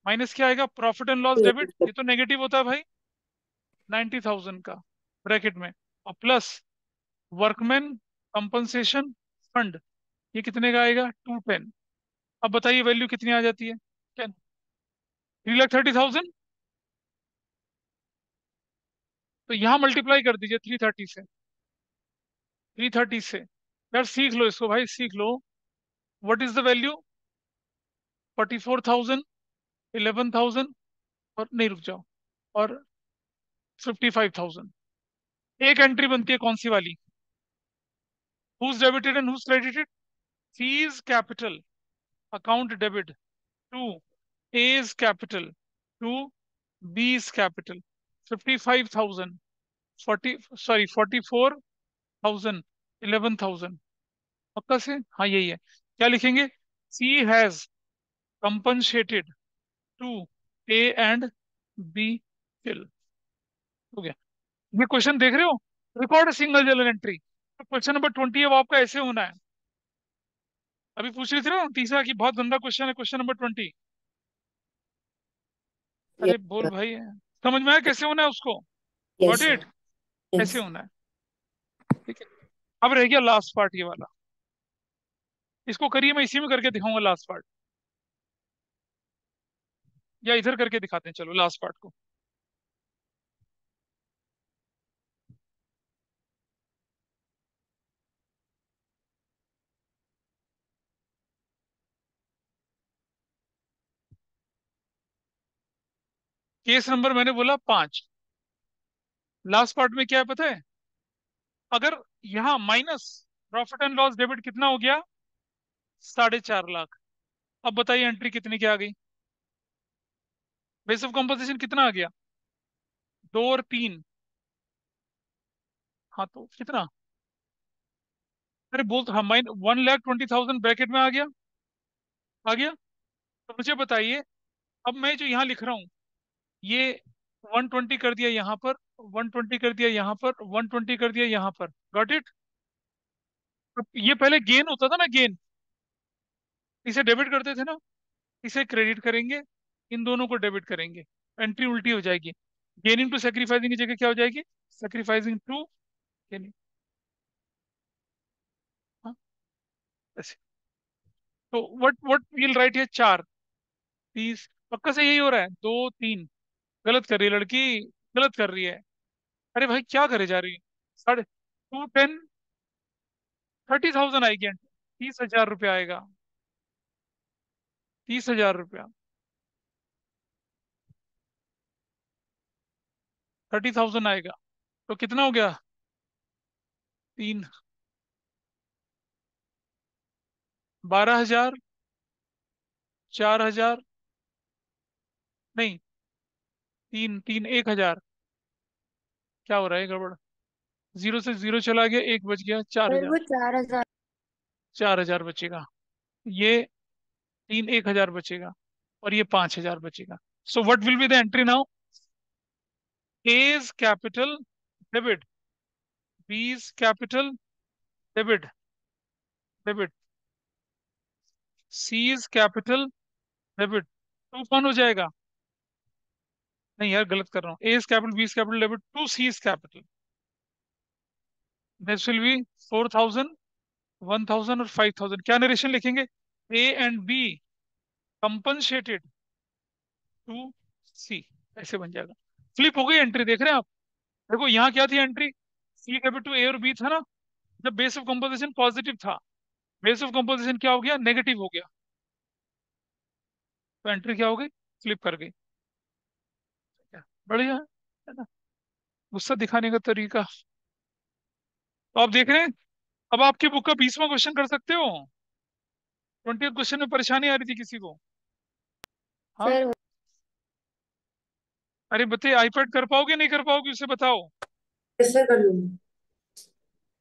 माइनस क्या आएगा? प्रॉफिट एंड लॉस डेबिट, ये तो नेगेटिव होता है भाई। 90,000 का ब्रैकेट में। और प्लस वर्कमैन कंपनसेशन फंड, ये कितने का आएगा? 210। अब बताइए वैल्यू कितनी आ जाती है? 3,30,000। तो यहाँ मल्टीप्लाई कर दीजिए 330 से। 330 से। यार सीख लो इसको भाई, सीख लो। What is the value? 44,000, 11,000, और नहीं रुक जाओ, और 55,000। एक एंट्री बनती है कौन सी वाली? Whose debited and whose credited? C's capital account debit to A's capital to B's capital. 55,000, 44,000, 11,000। पक्का से? हाँ यही है। क्या लिखेंगे? C has compensated to A and B till. हो गया। ये क्वेश्चन देख रहे हो? Record single journal entry. तो क्वेश्चन नंबर 20 है, वो आपका ऐसे होना है। अभी पूछ रहे थे ना तीसरा की बहुत गंदा क्वेश्चन है, क्वेश्चन नंबर 20। अरे यस बोल सर। भाई। समझ में आया कैसे होना है उसको? Yes got sir. It. Yes. ऐसे होना है। ठीक है। अब रह गया लास्ट पार्ट ये वाला। इसको करिए, मैं इसी में करके दिखाऊंगा लास्ट पार्ट। या इधर करके दिखाते हैं, चलो लास्ट पार्ट को। केस नंबर मैंने बोला 5। लास्ट पार्ट में क्या है पता है? अगर यहाँ minus profit and loss debit कितना हो गया? 4.5 लाख। अब बताइए एंट्री कितनी की आ गई? बेस ऑफ कॉम्पोजिशन कितना आ गया? 2 और 3। हाँ तो कितना? अरे बोल तो, हाँ, 1,20,000 ब्रैकेट में आ गया। आ गया। तो मुझे बताइए, अब मैं जो यहाँ लिख रहा हूँ, ये 120 कर दिया यहाँ पर, 120 कर दिया यहाँ पर, 120 कर दिया यहाँ पर। Got it. ये पहले गेन होता था ना, गेन। इसे डेबिट करते थे ना, इसे क्रेडिट करेंगे, इन दोनों को डेबिट करेंगे। एंट्री उल्टी हो जाएगी। गेनिंग टू सेक्रीफाइसिंग की जगह क्या हो जाएगी? Sacrificing to gaining. हाँ, ऐसे। तो व्हाट व्हाट वील राइट है? 4, 30। पक्का से यही हो रहा है? 2, 3। गलत कर रही है लड़की, गलत कर रही है। अरे भाई क्या करे जा रही है? 210, 30,000 आएगी एंट्री। 30,000 रुपया आएगा। 30,000 रुपया। 30,000 आएगा। तो कितना हो गया? 3, 12,000, 4,000, नहीं, 3, 3, 1,000। क्या हो रहा है गड़बड़? जीरो से जीरो चला गया, एक बच गया, चार फिर वो हजार 4,000। 4,000 बचेगा। ये 3, 1,000 बचेगा, और ये 5,000 बचेगा। So what will be the entry now? A's capital debit, B's capital debit, debit, C's capital debit. To कौन हो जाएगा? नहीं यार, गलत कर रहा हूँ। A's capital, B's capital debit to C's capital. This will be 4,000, 1,000 और 5,000। क्या नरेशन लिखेंगे? A and B compensated to C. ऐसे बन जाएगा। फ्लिप हो गई एंट्री, देख रहे हैं आप? देखो यहाँ क्या थी एंट्री? सी कैपिटल टू ए और बी था ना, जब बेस ऑफ कंपोजिशन पॉजिटिव था। बेस ऑफ कंपोजिशन क्या हो गया? नेगेटिव हो गया। तो एंट्री क्या हो गई? स्लिप कर गई। क्या बढ़िया है ना, गुस्सा दिखाने का तरीका। तो आप देख रहे हैं, अब आपकी बुक का 20वां क्वेश्चन कर सकते हो। 20th क्वेश्चन में परेशानी आ रही थी किसी को? हाँ, सर अरे बताइए, आईपैड कर पाओगे नहीं कर पाओगे उसे बताओ। कैसे कर लूंगी?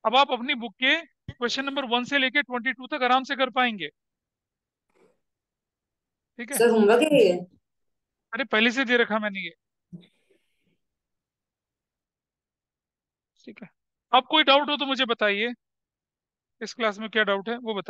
अब आप अपनी बुक के क्वेश्चन नंबर 1 से लेके 22 तक आराम से कर पाएंगे। ठीक है। सर होमवर्क है ये? अरे पहले से दे रखा मैंने ये। ठीक है। अब कोई डाउट हो तो मुझे बताइए, इस क्लास में क्या डाउट है वो बताइए।